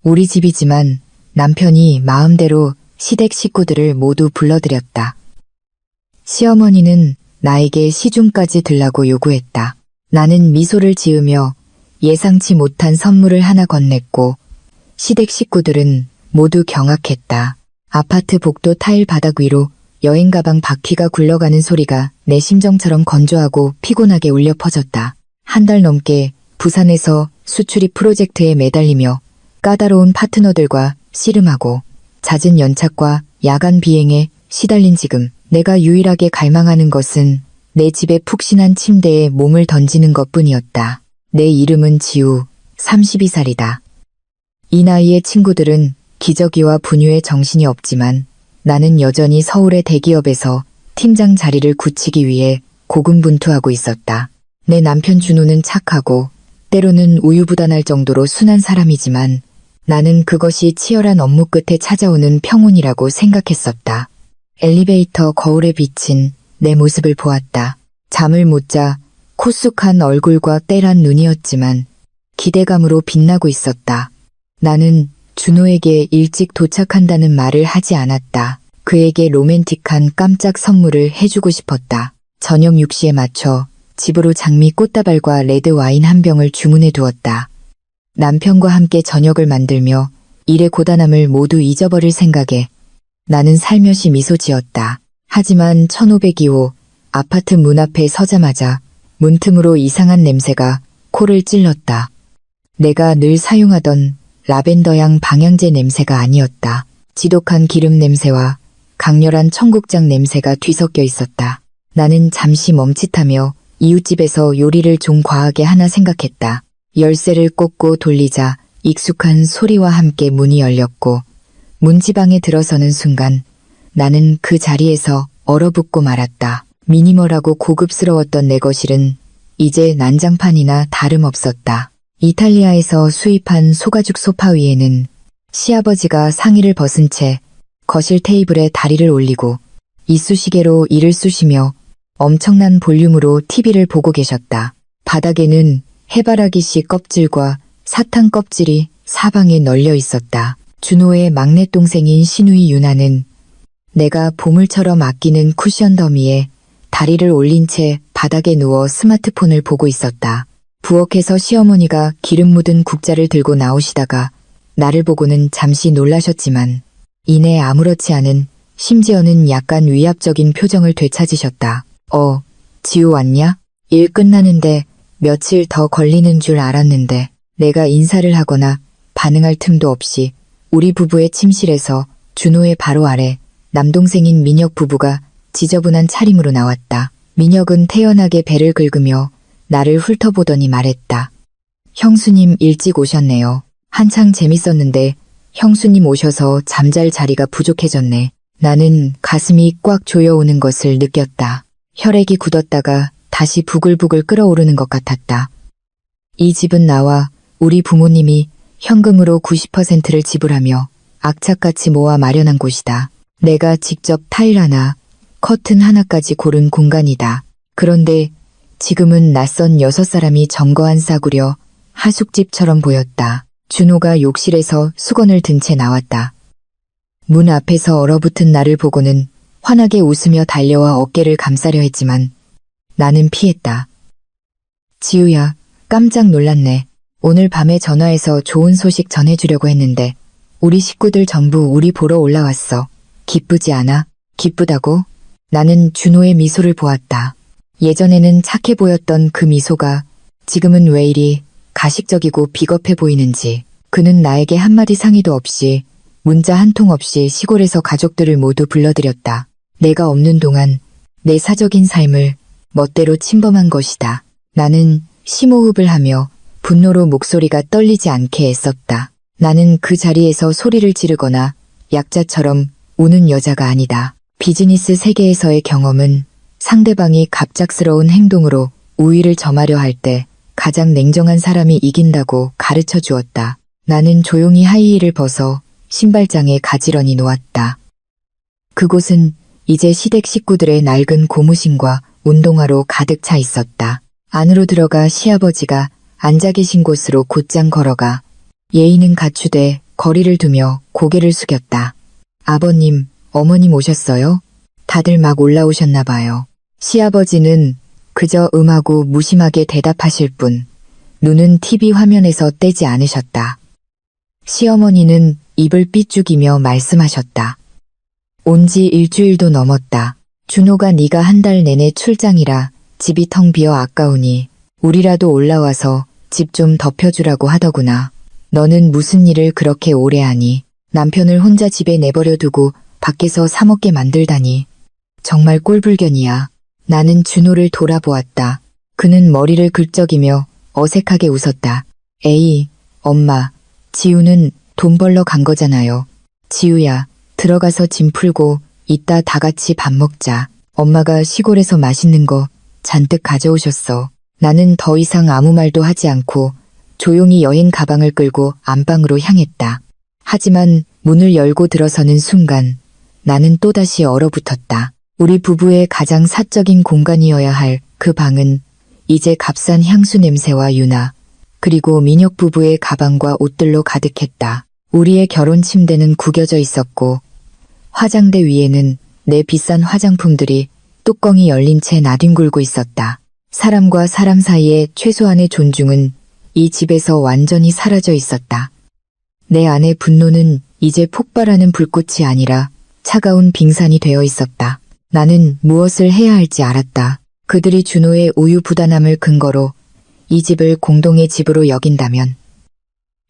우리 집이지만 남편이 마음대로 시댁 식구들을 모두 불러들였다. 시어머니는 나에게 시중까지 들라고 요구했다. 나는 미소를 지으며 예상치 못한 선물을 하나 건넸고 시댁 식구들은 모두 경악했다. 아파트 복도 타일 바닥 위로 여행 가방 바퀴가 굴러가는 소리가 내 심정처럼 건조하고 피곤하게 울려 퍼졌다. 한 달 넘게 부산에서 수출입 프로젝트에 매달리며 까다로운 파트너들과 씨름하고 잦은 연착과 야간 비행에 시달린 지금 내가 유일하게 갈망하는 것은 내 집의 푹신한 침대에 몸을 던지는 것뿐이었다. 내 이름은 지우, 32살이다. 이 나이의 친구들은 기저귀와 분유에 정신이 없지만 나는 여전히 서울의 대기업에서 팀장 자리를 굳히기 위해 고군분투하고 있었다. 내 남편 준호는 착하고 때로는 우유부단할 정도로 순한 사람이지만 나는 그것이 치열한 업무 끝에 찾아오는 평온이라고 생각했었다. 엘리베이터 거울에 비친 내 모습을 보았다. 잠을 못 자 코쑥한 얼굴과 떼란 눈이었지만 기대감으로 빛나고 있었다. 나는 준호에게 일찍 도착한다는 말을 하지 않았다. 그에게 로맨틱한 깜짝 선물을 해주고 싶었다. 저녁 6시에 맞춰 집으로 장미 꽃다발과 레드 와인 한 병을 주문해 두었다. 남편과 함께 저녁을 만들며 일의 고단함을 모두 잊어버릴 생각에 나는 살며시 미소 지었다. 하지만 1502호 아파트 문 앞에 서자마자 문틈으로 이상한 냄새가 코를 찔렀다. 내가 늘 사용하던 라벤더향 방향제 냄새가 아니었다. 지독한 기름 냄새와 강렬한 청국장 냄새가 뒤섞여 있었다. 나는 잠시 멈칫하며 이웃집에서 요리를 좀 과하게 하나 생각했다. 열쇠를 꽂고 돌리자 익숙한 소리와 함께 문이 열렸고 문지방에 들어서는 순간 나는 그 자리에서 얼어붙고 말았다. 미니멀하고 고급스러웠던 내 거실은 이제 난장판이나 다름없었다. 이탈리아에서 수입한 소가죽 소파 위에는 시아버지가 상의를 벗은 채 거실 테이블에 다리를 올리고 이쑤시개로 이를 쑤시며 엄청난 볼륨으로 TV를 보고 계셨다. 바닥에는 해바라기씨 껍질과 사탕 껍질이 사방에 널려 있었다. 준호의 막내 동생인 시누이 유나는 내가 보물처럼 아끼는 쿠션 더미에 다리를 올린 채 바닥에 누워 스마트폰을 보고 있었다. 부엌에서 시어머니가 기름 묻은 국자를 들고 나오시다가 나를 보고는 잠시 놀라셨지만 이내 아무렇지 않은 심지어는 약간 위압적인 표정을 되찾으셨다. 지우 왔냐? 일 끝나는데 며칠 더 걸리는 줄 알았는데. 내가 인사를 하거나 반응할 틈도 없이 우리 부부의 침실에서 준호의 바로 아래 남동생인 민혁 부부가 지저분한 차림으로 나왔다. 민혁은 태연하게 배를 긁으며 나를 훑어보더니 말했다. 형수님 일찍 오셨네요. 한창 재밌었는데 형수님 오셔서 잠잘 자리가 부족해졌네. 나는 가슴이 꽉 조여오는 것을 느꼈다. 혈액이 굳었다가 다시 부글부글 끓어오르는 것 같았다. 이 집은 나와 우리 부모님이 현금으로 90%를 지불하며 악착같이 모아 마련한 곳이다. 내가 직접 타일 하나, 커튼 하나까지 고른 공간이다. 그런데 지금은 낯선 6사람이 점거한 싸구려 하숙집처럼 보였다. 준호가 욕실에서 수건을 든 채 나왔다. 문 앞에서 얼어붙은 나를 보고는 환하게 웃으며 달려와 어깨를 감싸려 했지만 나는 피했다. 지우야, 깜짝 놀랐네. 오늘 밤에 전화해서 좋은 소식 전해주려고 했는데 우리 식구들 전부 우리 보러 올라왔어. 기쁘지 않아? 기쁘다고? 나는 준호의 미소를 보았다. 예전에는 착해 보였던 그 미소가 지금은 왜 이리 가식적이고 비겁해 보이는지. 그는 나에게 한마디 상의도 없이 문자 한 통 없이 시골에서 가족들을 모두 불러들였다. 내가 없는 동안 내 사적인 삶을 멋대로 침범한 것이다. 나는 심호흡을 하며 분노로 목소리가 떨리지 않게 애썼다. 나는 그 자리에서 소리를 지르거나 약자처럼 우는 여자가 아니다. 비즈니스 세계에서의 경험은 상대방이 갑작스러운 행동으로 우위를 점하려 할 때 가장 냉정한 사람이 이긴다고 가르쳐 주었다. 나는 조용히 하이힐을 벗어 신발장에 가지런히 놓았다. 그곳은 이제 시댁 식구들의 낡은 고무신과 운동화로 가득 차 있었다. 안으로 들어가 시아버지가 앉아 계신 곳으로 곧장 걸어가 예의는 갖추되 거리를 두며 고개를 숙였다. 아버님, 어머님 오셨어요? 다들 막 올라오셨나 봐요. 시아버지는 그저 음하고 무심하게 대답하실 뿐 눈은 TV 화면에서 떼지 않으셨다. 시어머니는 입을 삐죽이며 말씀하셨다. 온 지 일주일도 넘었다. 준호가 네가 한 달 내내 출장이라 집이 텅 비어 아까우니 우리라도 올라와서 집 좀 덮여주라고 하더구나. 너는 무슨 일을 그렇게 오래 하니? 남편을 혼자 집에 내버려 두고 밖에서 사 먹게 만들다니. 정말 꼴불견이야. 나는 준호를 돌아보았다. 그는 머리를 긁적이며 어색하게 웃었다. 에이, 엄마, 지우는 돈 벌러 간 거잖아요. 지우야, 들어가서 짐 풀고 이따 다 같이 밥 먹자. 엄마가 시골에서 맛있는 거 잔뜩 가져오셨어. 나는 더 이상 아무 말도 하지 않고 조용히 여행 가방을 끌고 안방으로 향했다. 하지만 문을 열고 들어서는 순간 나는 또다시 얼어붙었다. 우리 부부의 가장 사적인 공간이어야 할 그 방은 이제 값싼 향수 냄새와 유나, 그리고 민혁 부부의 가방과 옷들로 가득했다. 우리의 결혼 침대는 구겨져 있었고 화장대 위에는 내 비싼 화장품들이 뚜껑이 열린 채 나뒹굴고 있었다. 사람과 사람 사이의 최소한의 존중은 이 집에서 완전히 사라져 있었다. 내 안의 분노는 이제 폭발하는 불꽃이 아니라 차가운 빙산이 되어 있었다. 나는 무엇을 해야 할지 알았다. 그들이 준호의 우유부단함을 근거로 이 집을 공동의 집으로 여긴다면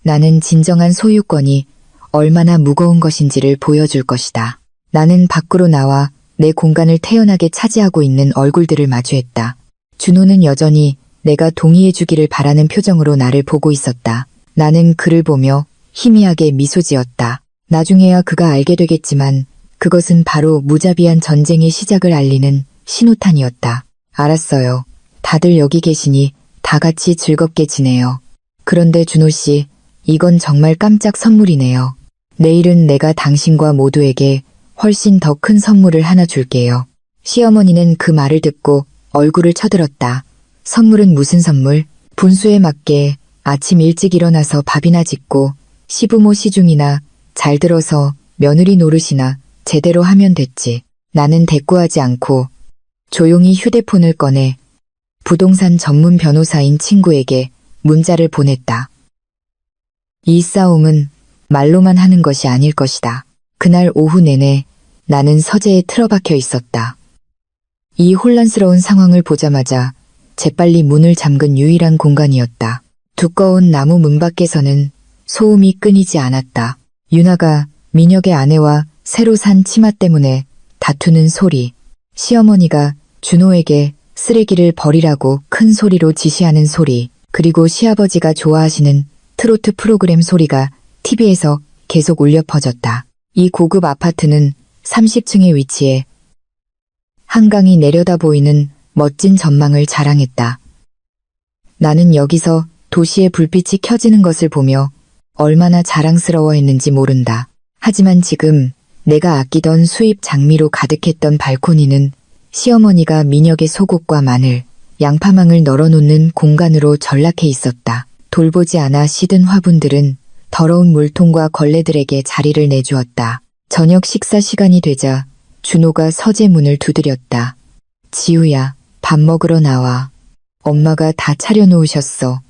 나는 진정한 소유권이 얼마나 무거운 것인지를 보여줄 것이다. 나는 밖으로 나와 내 공간을 태연하게 차지하고 있는 얼굴들을 마주했다. 준호는 여전히 내가 동의해주기를 바라는 표정으로 나를 보고 있었다. 나는 그를 보며 희미하게 미소 지었다. 나중에야 그가 알게 되겠지만 그것은 바로 무자비한 전쟁의 시작을 알리는 신호탄이었다. 알았어요. 다들 여기 계시니 다 같이 즐겁게 지내요. 그런데 준호 씨, 이건 정말 깜짝 선물이네요. 내일은 내가 당신과 모두에게 훨씬 더 큰 선물을 하나 줄게요. 시어머니는 그 말을 듣고 얼굴을 쳐들었다. 선물은 무슨 선물? 분수에 맞게 아침 일찍 일어나서 밥이나 짓고 시부모 시중이나 잘 들어서 며느리 노릇이나 제대로 하면 됐지. 나는 대꾸하지 않고 조용히 휴대폰을 꺼내 부동산 전문 변호사인 친구에게 문자를 보냈다. 이 싸움은 말로만 하는 것이 아닐 것이다. 그날 오후 내내 나는 서재에 틀어박혀 있었다. 이 혼란스러운 상황을 보자마자 재빨리 문을 잠근 유일한 공간이었다. 두꺼운 나무 문 밖에서는 소음이 끊이지 않았다. 유나가 민혁의 아내와 새로 산 치마 때문에 다투는 소리, 시어머니가 준호에게 쓰레기를 버리라고 큰 소리로 지시하는 소리, 그리고 시아버지가 좋아하시는 트로트 프로그램 소리가 TV에서 계속 울려 퍼졌다. 이 고급 아파트는 30층에 위치해 한강이 내려다 보이는 멋진 전망을 자랑했다. 나는 여기서 도시의 불빛이 켜지는 것을 보며 얼마나 자랑스러워했는지 모른다. 하지만 지금 내가 아끼던 수입 장미로 가득했던 발코니는 시어머니가 민혁의 속옷과 마늘, 양파망을 널어놓는 공간으로 전락해 있었다. 돌보지 않아 시든 화분들은 더러운 물통과 걸레들에게 자리를 내주었다. 저녁 식사 시간이 되자 준호가 서재 문을 두드렸다. 지우야, 밥 먹으러 나와. 엄마가 다 차려놓으셨어.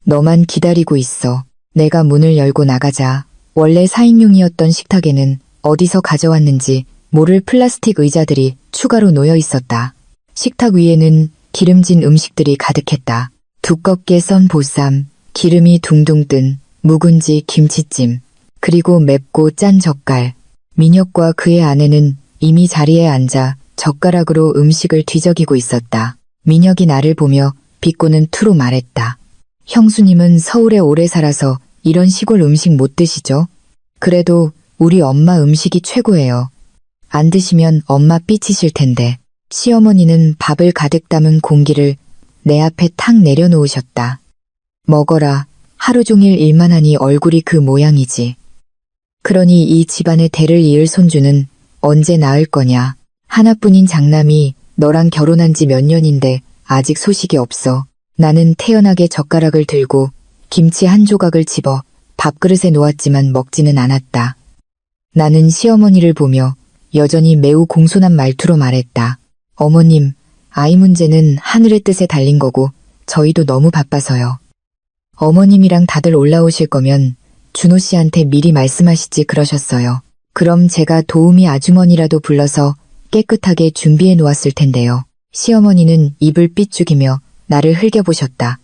너만 기다리고 있어. 내가 문을 열고 나가자 원래 4인용이었던 식탁에는 어디서 가져왔는지 모를 플라스틱 의자들이 추가로 놓여 있었다. 식탁 위에는 기름진 음식들이 가득했다. 두껍게 썬 보쌈, 기름이 둥둥 뜬 묵은지 김치찜, 그리고 맵고 짠 젓갈. 민혁과 그의 아내는 이미 자리에 앉아 젓가락으로 음식을 뒤적이고 있었다. 민혁이 나를 보며 비꼬는 투로 말했다. 형수님은 서울에 오래 살아서 이런 시골 음식 못 드시죠? 그래도 우리 엄마 음식이 최고예요. 안 드시면 엄마 삐치실 텐데. 시어머니는 밥을 가득 담은 공기를 내 앞에 탁 내려놓으셨다. 먹어라. 하루 종일 일만 하니 얼굴이 그 모양이지. 그러니 이 집안의 대를 이을 손주는 언제 낳을 거냐. 하나뿐인 장남이 너랑 결혼한 지 몇 년인데 아직 소식이 없어. 나는 태연하게 젓가락을 들고 김치 한 조각을 집어 밥그릇에 놓았지만 먹지는 않았다. 나는 시어머니를 보며 여전히 매우 공손한 말투로 말했다. 어머님, 아이 문제는 하늘의 뜻에 달린 거고 저희도 너무 바빠서요. 어머님이랑 다들 올라오실 거면 준호 씨한테 미리 말씀하시지 그러셨어요. 그럼 제가 도우미 아주머니라도 불러서 깨끗하게 준비해 놓았을 텐데요. 시어머니는 입을 삐죽이며 나를 흘겨보셨다.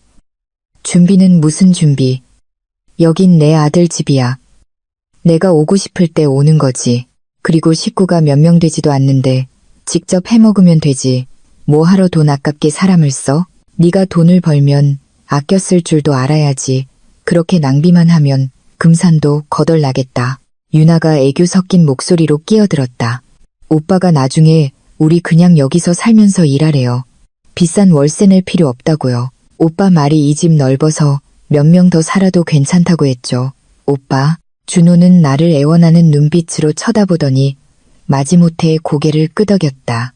준비는 무슨 준비? 여긴 내 아들 집이야. 내가 오고 싶을 때 오는 거지. 그리고 식구가 몇 명 되지도 않는데 직접 해먹으면 되지. 뭐 하러 돈 아깝게 사람을 써? 네가 돈을 벌면 아껴 쓸 줄도 알아야지. 그렇게 낭비만 하면 금산도 거덜나겠다. 유나가 애교 섞인 목소리로 끼어들었다. 오빠가 나중에 우리 그냥 여기서 살면서 일하래요. 비싼 월세 낼 필요 없다고요. 오빠 말이 이 집 넓어서 몇 명 더 살아도 괜찮다고 했죠. 오빠, 준호는 나를 애원하는 눈빛으로 쳐다보더니 마지못해 고개를 끄덕였다.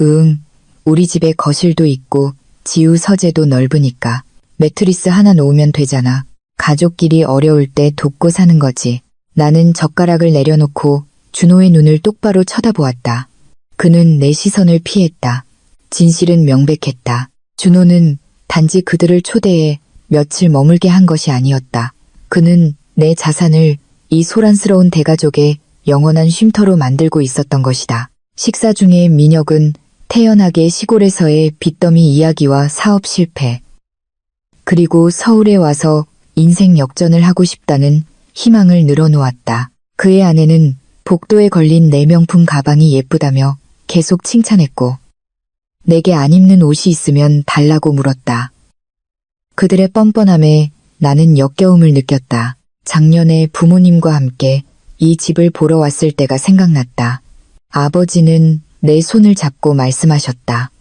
응, 우리 집에 거실도 있고 지우 서재도 넓으니까 매트리스 하나 놓으면 되잖아. 가족끼리 어려울 때 돕고 사는 거지. 나는 젓가락을 내려놓고 준호의 눈을 똑바로 쳐다보았다. 그는 내 시선을 피했다. 진실은 명백했다. 준호는 단지 그들을 초대해 며칠 머물게 한 것이 아니었다. 그는 내 자산을 이 소란스러운 대가족의 영원한 쉼터로 만들고 있었던 것이다. 식사 중에 민혁은 태연하게 시골에서의 빚더미 이야기와 사업 실패, 그리고 서울에 와서 인생 역전을 하고 싶다는 희망을 늘어놓았다. 그의 아내는 복도에 걸린 내 명품 가방이 예쁘다며 계속 칭찬했고 내게 안 입는 옷이 있으면 달라고 물었다. 그들의 뻔뻔함에 나는 역겨움을 느꼈다. 작년에 부모님과 함께 이 집을 보러 왔을 때가 생각났다. 아버지는 내 손을 잡고 말씀하셨다.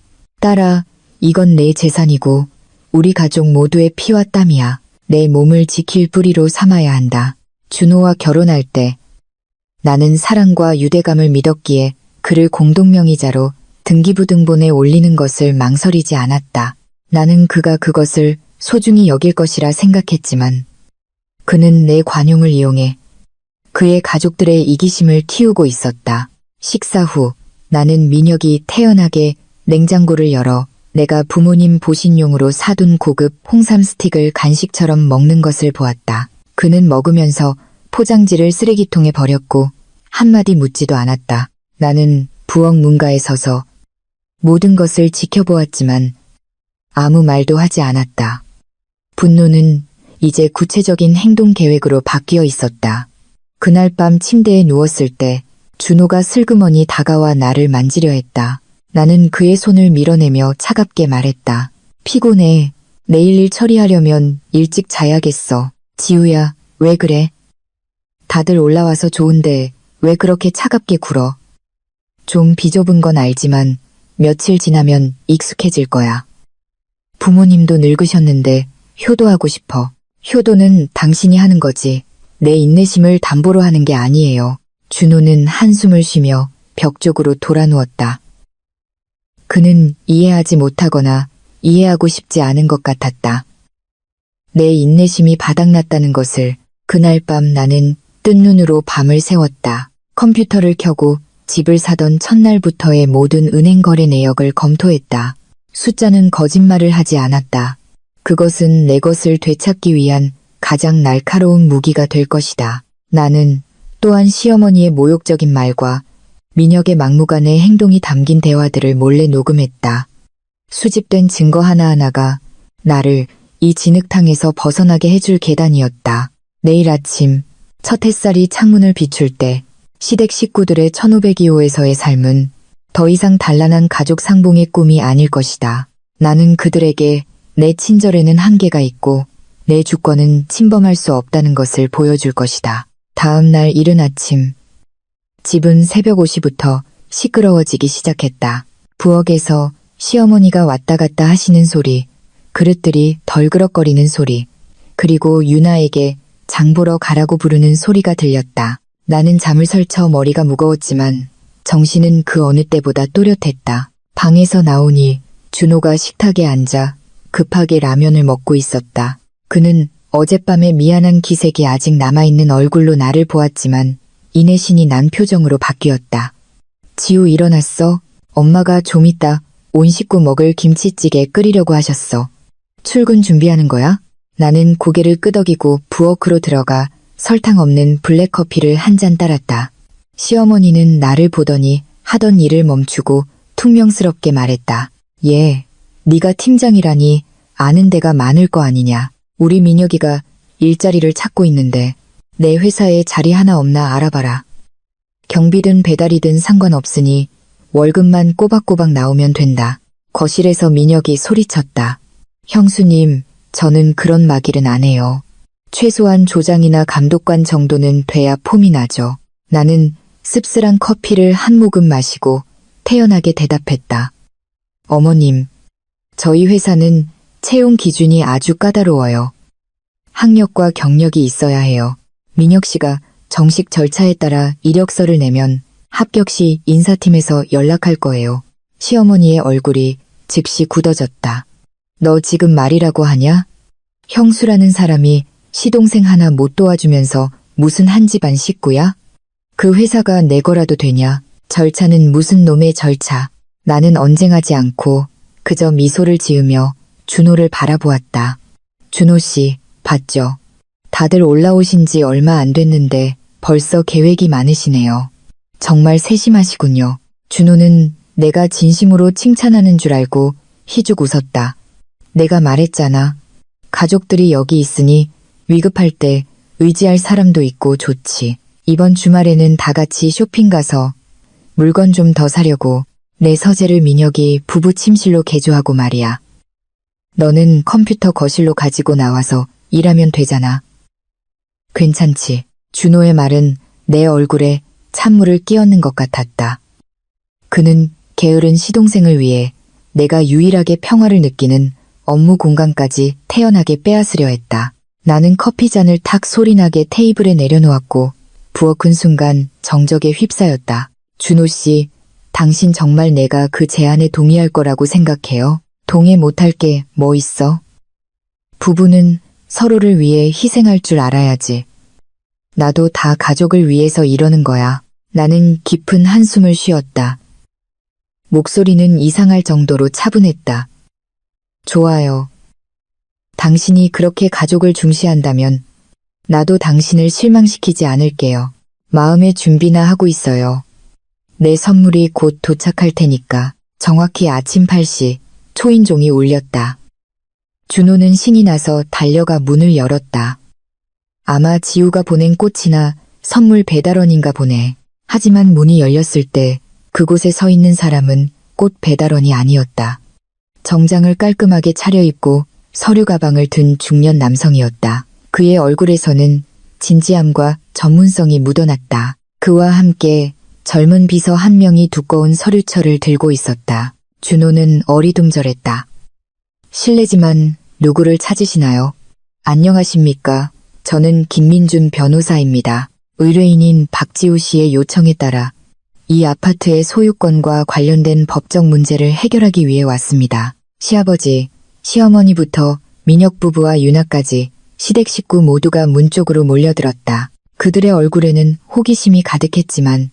딸아, 이건 내 재산이고 우리 가족 모두의 피와 땀이야. 내 몸을 지킬 뿌리로 삼아야 한다. 준호와 결혼할 때 나는 사랑과 유대감을 믿었기에 그를 공동명의자로 등기부등본에 올리는 것을 망설이지 않았다. 나는 그가 그것을 소중히 여길 것이라 생각했지만 그는 내 관용을 이용해 그의 가족들의 이기심을 키우고 있었다. 식사 후 나는 민혁이 태연하게 냉장고를 열어 내가 부모님 보신용으로 사둔 고급 홍삼 스틱을 간식처럼 먹는 것을 보았다. 그는 먹으면서 포장지를 쓰레기통에 버렸고 한마디 묻지도 않았다. 나는 부엌 문가에 서서 모든 것을 지켜보았지만 아무 말도 하지 않았다. 분노는 이제 구체적인 행동 계획으로 바뀌어 있었다. 그날 밤 침대에 누웠을 때 준호가 슬그머니 다가와 나를 만지려 했다. 나는 그의 손을 밀어내며 차갑게 말했다. 피곤해. 내일 일 처리하려면 일찍 자야겠어. 지우야, 왜 그래? 다들 올라와서 좋은데 왜 그렇게 차갑게 굴어? 좀 비좁은 건 알지만 며칠 지나면 익숙해질 거야. 부모님도 늙으셨는데 효도하고 싶어. 효도는 당신이 하는 거지. 내 인내심을 담보로 하는 게 아니에요. 준호는 한숨을 쉬며 벽 쪽으로 돌아누웠다. 그는 이해하지 못하거나 이해하고 싶지 않은 것 같았다. 내 인내심이 바닥났다는 것을 그날 밤 나는 뜬 눈으로 밤을 새웠다. 컴퓨터를 켜고 집을 사던 첫날부터의 모든 은행 거래 내역을 검토했다. 숫자는 거짓말을 하지 않았다. 그것은 내 것을 되찾기 위한 가장 날카로운 무기가 될 것이다. 나는 또한 시어머니의 모욕적인 말과 민혁의 막무가내 행동이 담긴 대화들을 몰래 녹음했다. 수집된 증거 하나하나가 나를 이 진흙탕에서 벗어나게 해줄 계단이었다. 내일 아침 첫 햇살이 창문을 비출 때 시댁 식구들의 1502호에서의 삶은 더 이상 단란한 가족 상봉의 꿈이 아닐 것이다. 나는 그들에게 내 친절에는 한계가 있고 내 주권은 침범할 수 없다는 것을 보여줄 것이다. 다음 날 이른 아침, 집은 새벽 5시부터 시끄러워지기 시작했다. 부엌에서 시어머니가 왔다 갔다 하시는 소리, 그릇들이 덜그럭거리는 소리, 그리고 유나에게 장보러 가라고 부르는 소리가 들렸다. 나는 잠을 설쳐 머리가 무거웠지만 정신은 그 어느 때보다 또렷했다. 방에서 나오니 준호가 식탁에 앉아 급하게 라면을 먹고 있었다. 그는 어젯밤의 미안한 기색이 아직 남아있는 얼굴로 나를 보았지만 이내 신이 난 표정으로 바뀌었다. 지우 일어났어. 엄마가 좀 이따 온 식구 먹을 김치찌개 끓이려고 하셨어. 출근 준비하는 거야? 나는 고개를 끄덕이고 부엌으로 들어가 설탕 없는 블랙커피를 한 잔 따랐다. 시어머니는 나를 보더니 하던 일을 멈추고 퉁명스럽게 말했다. 네가 팀장이라니 아는 데가 많을 거 아니냐. 우리 민혁이가 일자리를 찾고 있는데 내 회사에 자리 하나 없나 알아봐라. 경비든 배달이든 상관없으니 월급만 꼬박꼬박 나오면 된다. 거실에서 민혁이 소리쳤다. 형수님, 저는 그런 막일은 안 해요. 최소한 조장이나 감독관 정도는 돼야 폼이 나죠. 나는 씁쓸한 커피를 한 모금 마시고 태연하게 대답했다. 어머님, 저희 회사는 채용 기준이 아주 까다로워요. 학력과 경력이 있어야 해요. 민혁 씨가 정식 절차에 따라 이력서를 내면 합격 시 인사팀에서 연락할 거예요. 시어머니의 얼굴이 즉시 굳어졌다. 너 지금 말이라고 하냐? 형수라는 사람이 시동생 하나 못 도와주면서 무슨 한 집안 식구야? 그 회사가 내 거라도 되냐? 절차는 무슨 놈의 절차. 나는 언쟁하지 않고 그저 미소를 지으며 준호를 바라보았다. 준호 씨, 봤죠? 다들 올라오신 지 얼마 안 됐는데 벌써 계획이 많으시네요. 정말 세심하시군요. 준호는 내가 진심으로 칭찬하는 줄 알고 희죽 웃었다. 내가 말했잖아. 가족들이 여기 있으니 위급할 때 의지할 사람도 있고 좋지. 이번 주말에는 다 같이 쇼핑 가서 물건 좀 더 사려고. 내 서재를 민혁이 부부 침실로 개조하고 말이야. 너는 컴퓨터 거실로 가지고 나와서 일하면 되잖아. 괜찮지. 준호의 말은 내 얼굴에 찬물을 끼얹는 것 같았다. 그는 게으른 시동생을 위해 내가 유일하게 평화를 느끼는 업무 공간까지 태연하게 빼앗으려 했다. 나는 커피잔을 탁 소리나게 테이블에 내려놓았고 부엌은 순간 정적에 휩싸였다. 준호 씨, 당신 정말 내가 그 제안에 동의할 거라고 생각해요? 동의 못할 게 뭐 있어? 부부는 서로를 위해 희생할 줄 알아야지. 나도 다 가족을 위해서 이러는 거야. 나는 깊은 한숨을 쉬었다. 목소리는 이상할 정도로 차분했다. 좋아요. 당신이 그렇게 가족을 중시한다면 나도 당신을 실망시키지 않을게요. 마음의 준비나 하고 있어요. 내 선물이 곧 도착할 테니까. 정확히 아침 8시 초인종이 울렸다. 준호는 신이 나서 달려가 문을 열었다. 아마 지우가 보낸 꽃이나 선물 배달원인가 보네. 하지만 문이 열렸을 때 그곳에 서 있는 사람은 꽃 배달원이 아니었다. 정장을 깔끔하게 차려입고 서류 가방을 든 중년 남성이었다. 그의 얼굴에서는 진지함과 전문성이 묻어났다. 그와 함께 젊은 비서 한 명이 두꺼운 서류철을 들고 있었다. 준호는 어리둥절했다. 실례지만 누구를 찾으시나요? 안녕하십니까. 저는 김민준 변호사입니다. 의뢰인인 박지우 씨의 요청에 따라 이 아파트의 소유권과 관련된 법적 문제를 해결하기 위해 왔습니다. 시아버지, 시어머니부터 민혁 부부와 유나까지 시댁 식구 모두가 문 쪽으로 몰려들었다. 그들의 얼굴에는 호기심이 가득했지만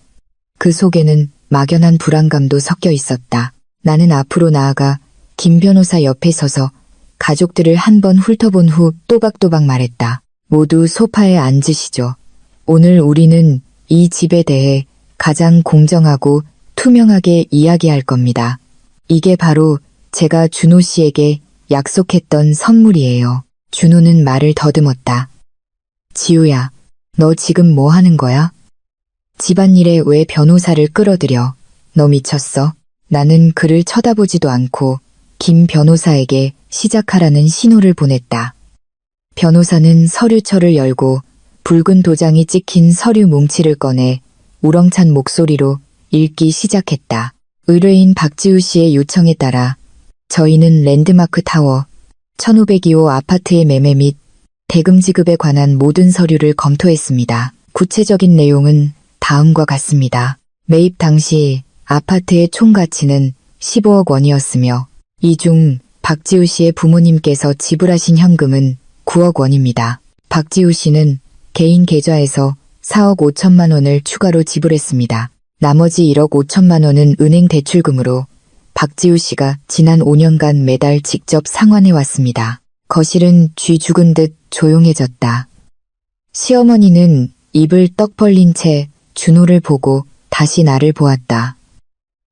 그 속에는 막연한 불안감도 섞여 있었다. 나는 앞으로 나아가 김 변호사 옆에 서서 가족들을 한번 훑어본 후 또박또박 말했다. 모두 소파에 앉으시죠. 오늘 우리는 이 집에 대해 가장 공정하고 투명하게 이야기할 겁니다. 이게 바로 제가 준호 씨에게 약속했던 선물이에요. 준호는 말을 더듬었다. 지우야, 너 지금 뭐 하는 거야? 집안일에 왜 변호사를 끌어들여? 너 미쳤어? 나는 그를 쳐다보지도 않고 김 변호사에게 시작하라는 신호를 보냈다. 변호사는 서류철을 열고 붉은 도장이 찍힌 서류 뭉치를 꺼내 우렁찬 목소리로 읽기 시작했다. 의뢰인 박지우 씨의 요청에 따라 저희는 랜드마크 타워 1502호 아파트의 매매 및 대금 지급에 관한 모든 서류를 검토했습니다. 구체적인 내용은 다음과 같습니다. 매입 당시 아파트의 총 가치는 15억 원이었으며 이 중 박지우 씨의 부모님께서 지불하신 현금은 9억 원입니다. 박지우 씨는 개인 계좌에서 4억 5천만 원을 추가로 지불했습니다. 나머지 1억 5천만 원은 은행 대출금으로 박지우 씨가 지난 5년간 매달 직접 상환해 왔습니다. 거실은 쥐 죽은 듯 조용해졌다. 시어머니는 입을 떡 벌린 채 준호를 보고 다시 나를 보았다.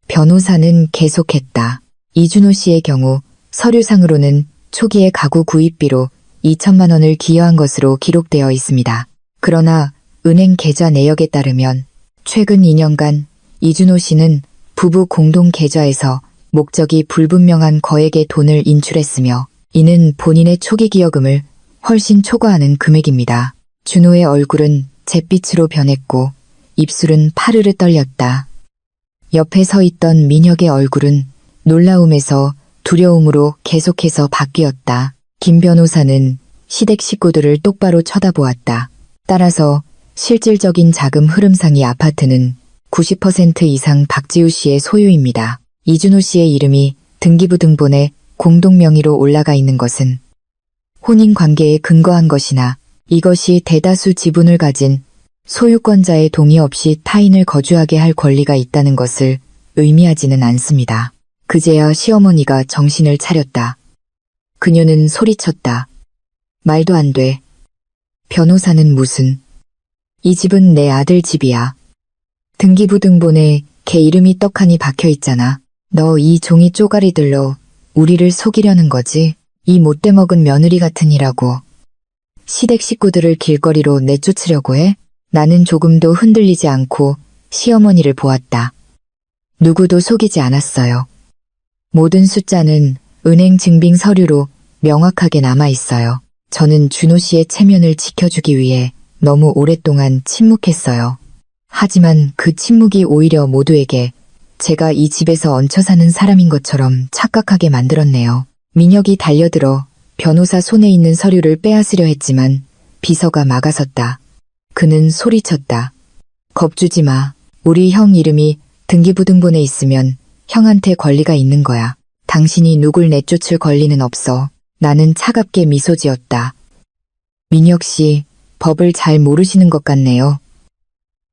변호사는 계속했다. 이준호 씨의 경우 서류상으로는 초기에 가구 구입비로 2천만 원을 기여한 것으로 기록되어 있습니다. 그러나 은행 계좌 내역에 따르면 최근 2년간 이준호 씨는 부부 공동 계좌에서 목적이 불분명한 거액의 돈을 인출했으며 이는 본인의 초기 기여금을 훨씬 초과하는 금액입니다. 준호의 얼굴은 잿빛으로 변했고 입술은 파르르 떨렸다. 옆에 서 있던 민혁의 얼굴은 놀라움에서 두려움으로 계속해서 바뀌었다. 김 변호사는 시댁 식구들을 똑바로 쳐다보았다. 따라서 실질적인 자금 흐름상의 아파트는 90% 이상 박지우 씨의 소유입니다. 이준호 씨의 이름이 등기부 등본에 공동 명의로 올라가 있는 것은 혼인 관계에 근거한 것이나 이것이 대다수 지분을 가진 소유권자의 동의 없이 타인을 거주하게 할 권리가 있다는 것을 의미하지는 않습니다. 그제야 시어머니가 정신을 차렸다. 그녀는 소리쳤다. 말도 안 돼. 변호사는 무슨. 이 집은 내 아들 집이야. 등기부 등본에 걔 이름이 떡하니 박혀 있잖아. 너 이 종이 쪼가리들로 우리를 속이려는 거지? 이 못돼 먹은 며느리 같으니라고. 시댁 식구들을 길거리로 내쫓으려고 해? 나는 조금도 흔들리지 않고 시어머니를 보았다. 누구도 속이지 않았어요. 모든 숫자는 은행 증빙 서류로 명확하게 남아 있어요. 저는 준호 씨의 체면을 지켜주기 위해 너무 오랫동안 침묵했어요. 하지만 그 침묵이 오히려 모두에게 제가 이 집에서 얹혀 사는 사람인 것처럼 착각하게 만들었네요. 민혁이 달려들어 변호사 손에 있는 서류를 빼앗으려 했지만 비서가 막아섰다. 그는 소리쳤다. 겁주지 마. 우리 형 이름이 등기부 등본에 있으면 형한테 권리가 있는 거야. 당신이 누굴 내쫓을 권리는 없어. 나는 차갑게 미소 지었다. 민혁 씨, 법을 잘 모르시는 것 같네요.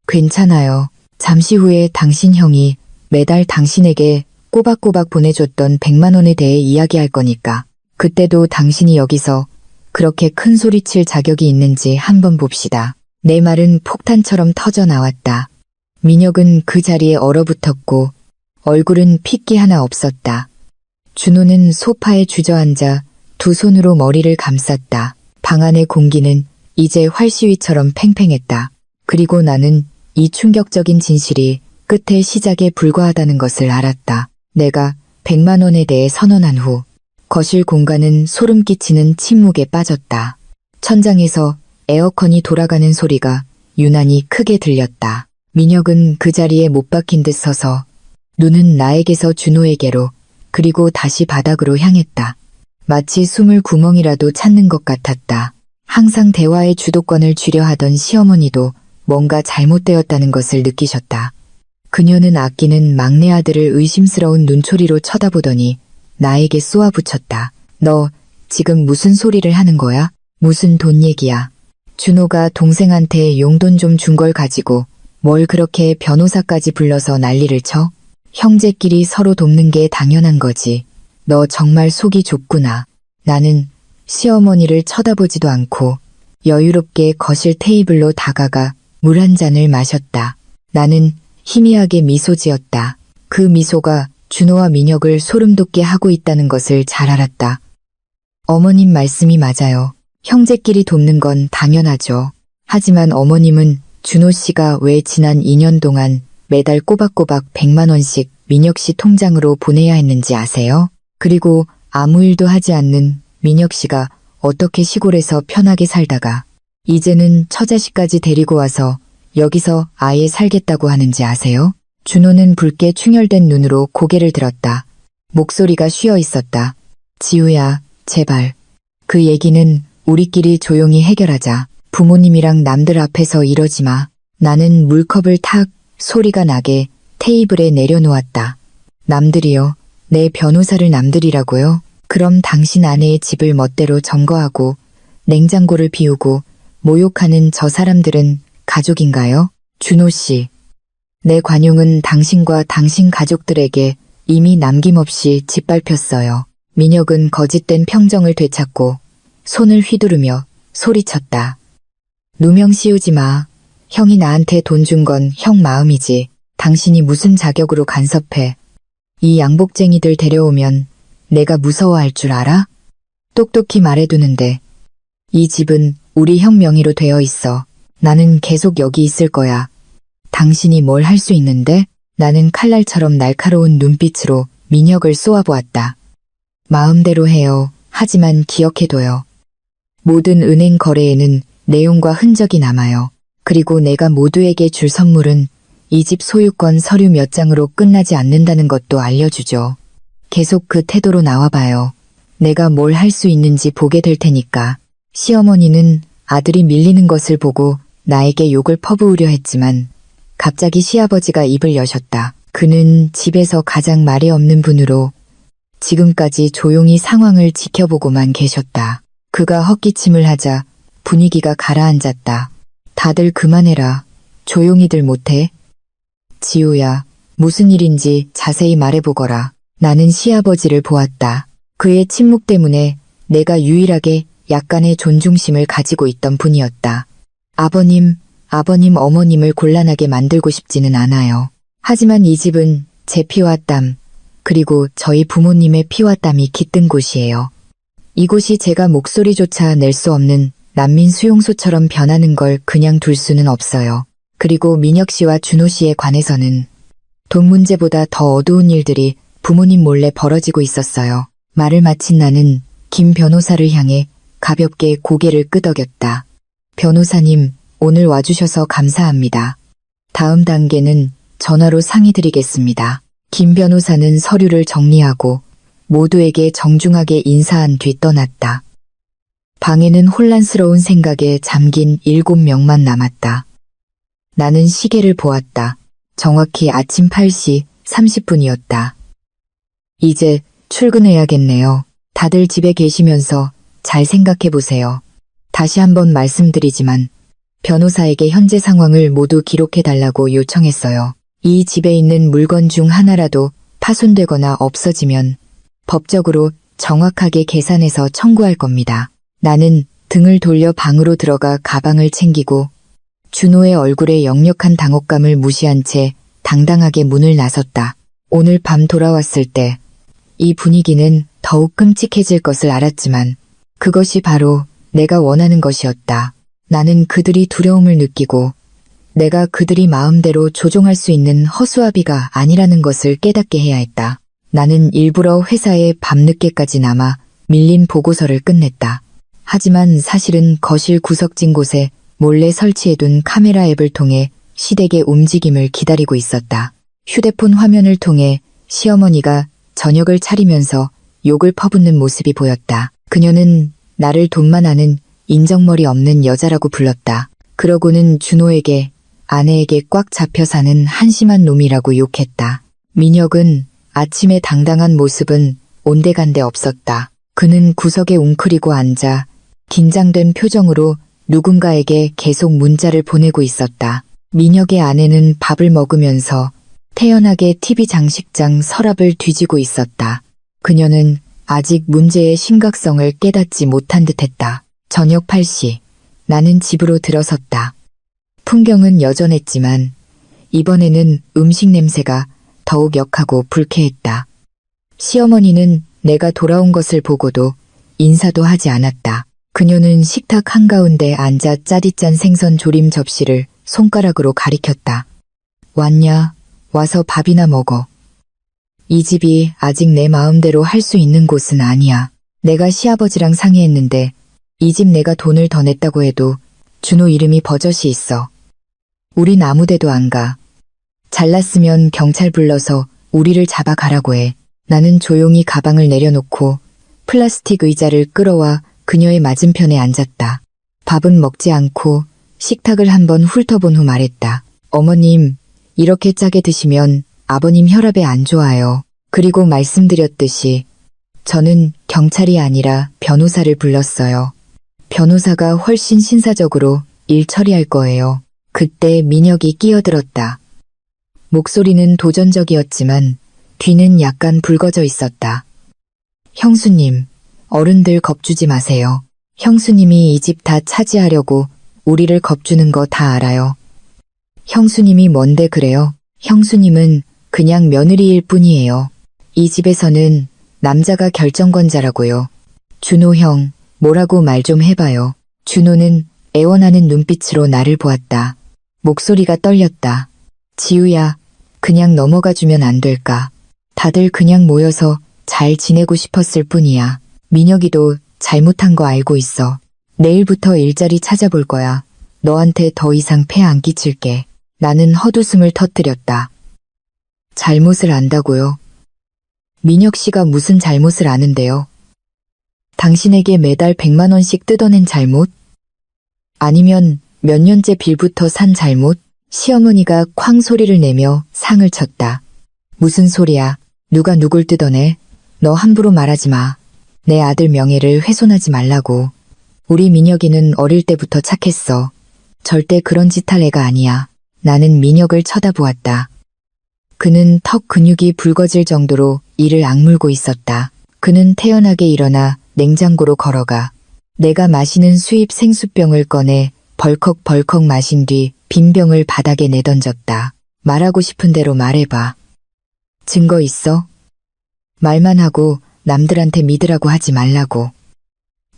괜찮아요. 잠시 후에 당신 형이 매달 당신에게 꼬박꼬박 보내줬던 100만 원에 대해 이야기할 거니까 그때도 당신이 여기서 그렇게 큰 소리 칠 자격이 있는지 한번 봅시다. 내 말은 폭탄처럼 터져 나왔다. 민혁은 그 자리에 얼어붙었고 얼굴은 핏기 하나 없었다. 준호는 소파에 주저앉아 두 손으로 머리를 감쌌다. 방 안의 공기는 이제 활시위처럼 팽팽했다. 그리고 나는 이 충격적인 진실이 끝의 시작에 불과하다는 것을 알았다. 내가 100만 원에 대해 선언한 후 거실 공간은 소름 끼치는 침묵에 빠졌다. 천장에서 에어컨이 돌아가는 소리가 유난히 크게 들렸다. 민혁은 그 자리에 못 박힌 듯 서서 눈은 나에게서 준호에게로 그리고 다시 바닥으로 향했다. 마치 숨을 구멍이라도 찾는 것 같았다. 항상 대화의 주도권을 쥐려 하던 시어머니도 뭔가 잘못되었다는 것을 느끼셨다. 그녀는 아끼는 막내 아들을 의심스러운 눈초리로 쳐다보더니 나에게 쏘아붙였다. 너 지금 무슨 소리를 하는 거야? 무슨 돈 얘기야? 준호가 동생한테 용돈 좀 준 걸 가지고 뭘 그렇게 변호사까지 불러서 난리를 쳐? 형제끼리 서로 돕는 게 당연한 거지. 너 정말 속이 좁구나. 나는 시어머니를 쳐다보지도 않고 여유롭게 거실 테이블로 다가가 물 한 잔을 마셨다. 나는 희미하게 미소 지었다. 그 미소가 준호와 민혁을 소름 돋게 하고 있다는 것을 잘 알았다. 어머님 말씀이 맞아요. 형제끼리 돕는 건 당연하죠. 하지만 어머님은 준호 씨가 왜 지난 2년 동안 매달 꼬박꼬박 100만 원씩 민혁 씨 통장으로 보내야 했는지 아세요? 그리고 아무 일도 하지 않는 민혁 씨가 어떻게 시골에서 편하게 살다가 이제는 처자식까지 데리고 와서 여기서 아예 살겠다고 하는지 아세요? 준호는 붉게 충혈된 눈으로 고개를 들었다. 목소리가 쉬어 있었다. 지우야, 제발. 그 얘기는 우리끼리 조용히 해결하자. 부모님이랑 남들 앞에서 이러지 마. 나는 물컵을 탁 소리가 나게 테이블에 내려놓았다. 남들이요? 내 변호사를 남들이라고요? 그럼 당신 아내의 집을 멋대로 점거하고 냉장고를 비우고 모욕하는 저 사람들은 가족인가요? 준호 씨. 내 관용은 당신과 당신 가족들에게 이미 남김없이 짓밟혔어요. 민혁은 거짓된 평정을 되찾고 손을 휘두르며 소리쳤다. 누명 씌우지 마. 형이 나한테 돈 준 건 형 마음이지. 당신이 무슨 자격으로 간섭해. 이 양복쟁이들 데려오면 내가 무서워할 줄 알아? 똑똑히 말해두는데 이 집은 우리 형 명의로 되어 있어. 나는 계속 여기 있을 거야. 당신이 뭘 할 수 있는데? 나는 칼날처럼 날카로운 눈빛으로 민혁을 쏘아보았다. 마음대로 해요. 하지만 기억해둬요. 모든 은행 거래에는 내용과 흔적이 남아요. 그리고 내가 모두에게 줄 선물은 이 집 소유권 서류 몇 장으로 끝나지 않는다는 것도 알려주죠. 계속 그 태도로 나와봐요. 내가 뭘 할 수 있는지 보게 될 테니까. 시어머니는 아들이 밀리는 것을 보고 나에게 욕을 퍼부으려 했지만 갑자기 시아버지가 입을 여셨다. 그는 집에서 가장 말이 없는 분으로 지금까지 조용히 상황을 지켜보고만 계셨다. 그가 헛기침을 하자 분위기가 가라앉았다. 다들 그만해라. 조용히들 못해? 지우야, 무슨 일인지 자세히 말해보거라. 나는 시아버지를 보았다. 그의 침묵 때문에 내가 유일하게 약간의 존중심을 가지고 있던 분이었다. 아버님, 어머님을 곤란하게 만들고 싶지는 않아요. 하지만 이 집은 제 피와 땀, 그리고 저희 부모님의 피와 땀이 깃든 곳이에요. 이곳이 제가 목소리조차 낼 수 없는 난민 수용소처럼 변하는 걸 그냥 둘 수는 없어요. 그리고 민혁 씨와 준호 씨에 관해서는 돈 문제보다 더 어두운 일들이 부모님 몰래 벌어지고 있었어요. 말을 마친 나는 김 변호사를 향해 가볍게 고개를 끄덕였다. 변호사님, 오늘 와주셔서 감사합니다. 다음 단계는 전화로 상의드리겠습니다. 김 변호사는 서류를 정리하고 모두에게 정중하게 인사한 뒤 떠났다. 방에는 혼란스러운 생각에 잠긴 7명만 남았다. 나는 시계를 보았다. 정확히 아침 8시 30분이었다. 이제 출근해야겠네요. 다들 집에 계시면서 잘 생각해 보세요. 다시 한번 말씀드리지만 변호사에게 현재 상황을 모두 기록해달라고 요청했어요. 이 집에 있는 물건 중 하나라도 파손되거나 없어지면 법적으로 정확하게 계산해서 청구할 겁니다. 나는 등을 돌려 방으로 들어가 가방을 챙기고 준호의 얼굴에 역력한 당혹감을 무시한 채 당당하게 문을 나섰다. 오늘 밤 돌아왔을 때 이 분위기는 더욱 끔찍해질 것을 알았지만 그것이 바로 내가 원하는 것이었다. 나는 그들이 두려움을 느끼고 내가 그들이 마음대로 조종할 수 있는 허수아비가 아니라는 것을 깨닫게 해야 했다. 나는 일부러 회사에 밤늦게까지 남아 밀린 보고서를 끝냈다. 하지만 사실은 거실 구석진 곳에 몰래 설치해둔 카메라 앱을 통해 시댁의 움직임을 기다리고 있었다. 휴대폰 화면을 통해 시어머니가 저녁을 차리면서 욕을 퍼붓는 모습이 보였다. 그녀는 나를 돈만 아는 인정머리 없는 여자라고 불렀다. 그러고는 준호에게 아내에게 꽉 잡혀 사는 한심한 놈이라고 욕했다. 민혁은 아침의 당당한 모습은 온데간데 없었다. 그는 구석에 웅크리고 앉아 긴장된 표정으로 누군가에게 계속 문자를 보내고 있었다. 민혁의 아내는 밥을 먹으면서 태연하게 TV 장식장 서랍을 뒤지고 있었다. 그녀는 아직 문제의 심각성을 깨닫지 못한 듯했다. 저녁 8시, 나는 집으로 들어섰다. 풍경은 여전했지만 이번에는 음식 냄새가 더욱 역하고 불쾌했다. 시어머니는 내가 돌아온 것을 보고도 인사도 하지 않았다. 그녀는 식탁 한가운데 앉아 짜디짠 생선 조림 접시를 손가락으로 가리켰다. 왔냐? 와서 밥이나 먹어. 이 집이 아직 내 마음대로 할 수 있는 곳은 아니야. 내가 시아버지랑 상의했는데 이 집 내가 돈을 더 냈다고 해도 준호 이름이 버젓이 있어. 우린 아무 데도 안 가. 잘났으면 경찰 불러서 우리를 잡아가라고 해. 나는 조용히 가방을 내려놓고 플라스틱 의자를 끌어와 그녀의 맞은편에 앉았다. 밥은 먹지 않고 식탁을 한번 훑어본 후 말했다. 어머님, 이렇게 짜게 드시면 아버님 혈압에 안 좋아요. 그리고 말씀드렸듯이 저는 경찰이 아니라 변호사를 불렀어요. 변호사가 훨씬 신사적으로 일 처리할 거예요. 그때 민혁이 끼어들었다. 목소리는 도전적이었지만 뒤는 약간 붉어져 있었다. 형수님, 어른들 겁주지 마세요. 형수님이 이 집 다 차지하려고 우리를 겁주는 거 다 알아요. 형수님이 뭔데 그래요? 형수님은 그냥 며느리일 뿐이에요. 이 집에서는 남자가 결정권자라고요. 준호 형, 뭐라고 말 좀 해봐요. 준호는 애원하는 눈빛으로 나를 보았다. 목소리가 떨렸다. 지우야, 그냥 넘어가주면 안 될까? 다들 그냥 모여서 잘 지내고 싶었을 뿐이야. 민혁이도 잘못한 거 알고 있어. 내일부터 일자리 찾아볼 거야. 너한테 더 이상 폐 안 끼칠게. 나는 헛웃음을 터뜨렸다. 잘못을 안다고요? 민혁 씨가 무슨 잘못을 아는데요? 당신에게 매달 100만 원씩 뜯어낸 잘못? 아니면 몇 년째 빌부터 산 잘못? 시어머니가 쾅 소리를 내며 상을 쳤다. 무슨 소리야? 누가 누굴 뜯어내? 너 함부로 말하지 마. 내 아들 명예를 훼손하지 말라고. 우리 민혁이는 어릴 때부터 착했어. 절대 그런 짓 할 애가 아니야. 나는 민혁을 쳐다보았다. 그는 턱 근육이 붉어질 정도로 이를 악물고 있었다. 그는 태연하게 일어나 냉장고로 걸어가 내가 마시는 수입 생수병을 꺼내 벌컥벌컥 마신 뒤 빈 병을 바닥에 내던졌다. 말하고 싶은 대로 말해봐. 증거 있어? 말만 하고 남들한테 믿으라고 하지 말라고.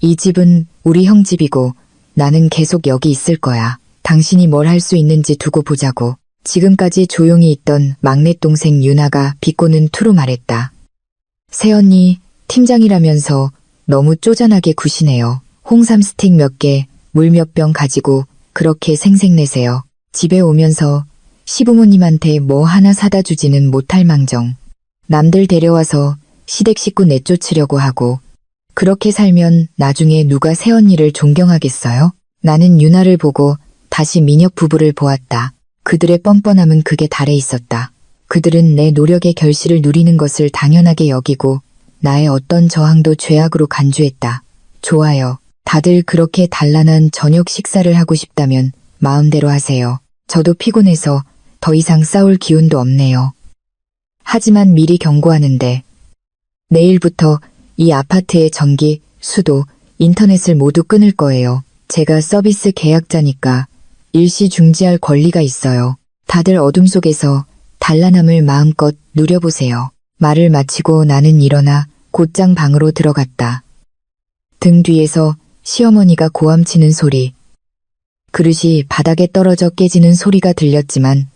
이 집은 우리 형 집이고 나는 계속 여기 있을 거야. 당신이 뭘 할 수 있는지 두고 보자고. 지금까지 조용히 있던 막내 동생 유나가 비꼬는 투로 말했다. 새언니, 팀장이라면서 너무 쪼잔하게 구시네요. 홍삼 스틱 몇 개, 물 몇 병 가지고 그렇게 생색내세요. 집에 오면서 시부모님한테 뭐 하나 사다 주지는 못할 망정. 남들 데려와서 시댁 식구 내쫓으려고 하고 그렇게 살면 나중에 누가 새언니를 존경하겠어요? 나는 유나를 보고 다시 민혁 부부를 보았다. 그들의 뻔뻔함은 극에 달해 있었다. 그들은 내 노력의 결실을 누리는 것을 당연하게 여기고 나의 어떤 저항도 죄악으로 간주했다. 좋아요. 다들 그렇게 단란한 저녁 식사를 하고 싶다면 마음대로 하세요. 저도 피곤해서 더 이상 싸울 기운도 없네요. 하지만 미리 경고하는데 내일부터 이 아파트의 전기, 수도, 인터넷을 모두 끊을 거예요. 제가 서비스 계약자니까 일시 중지할 권리가 있어요. 다들 어둠 속에서 단란함을 마음껏 누려보세요. 말을 마치고 나는 일어나 곧장 방으로 들어갔다. 등 뒤에서 시어머니가 고함치는 소리, 그릇이 바닥에 떨어져 깨지는 소리가 들렸지만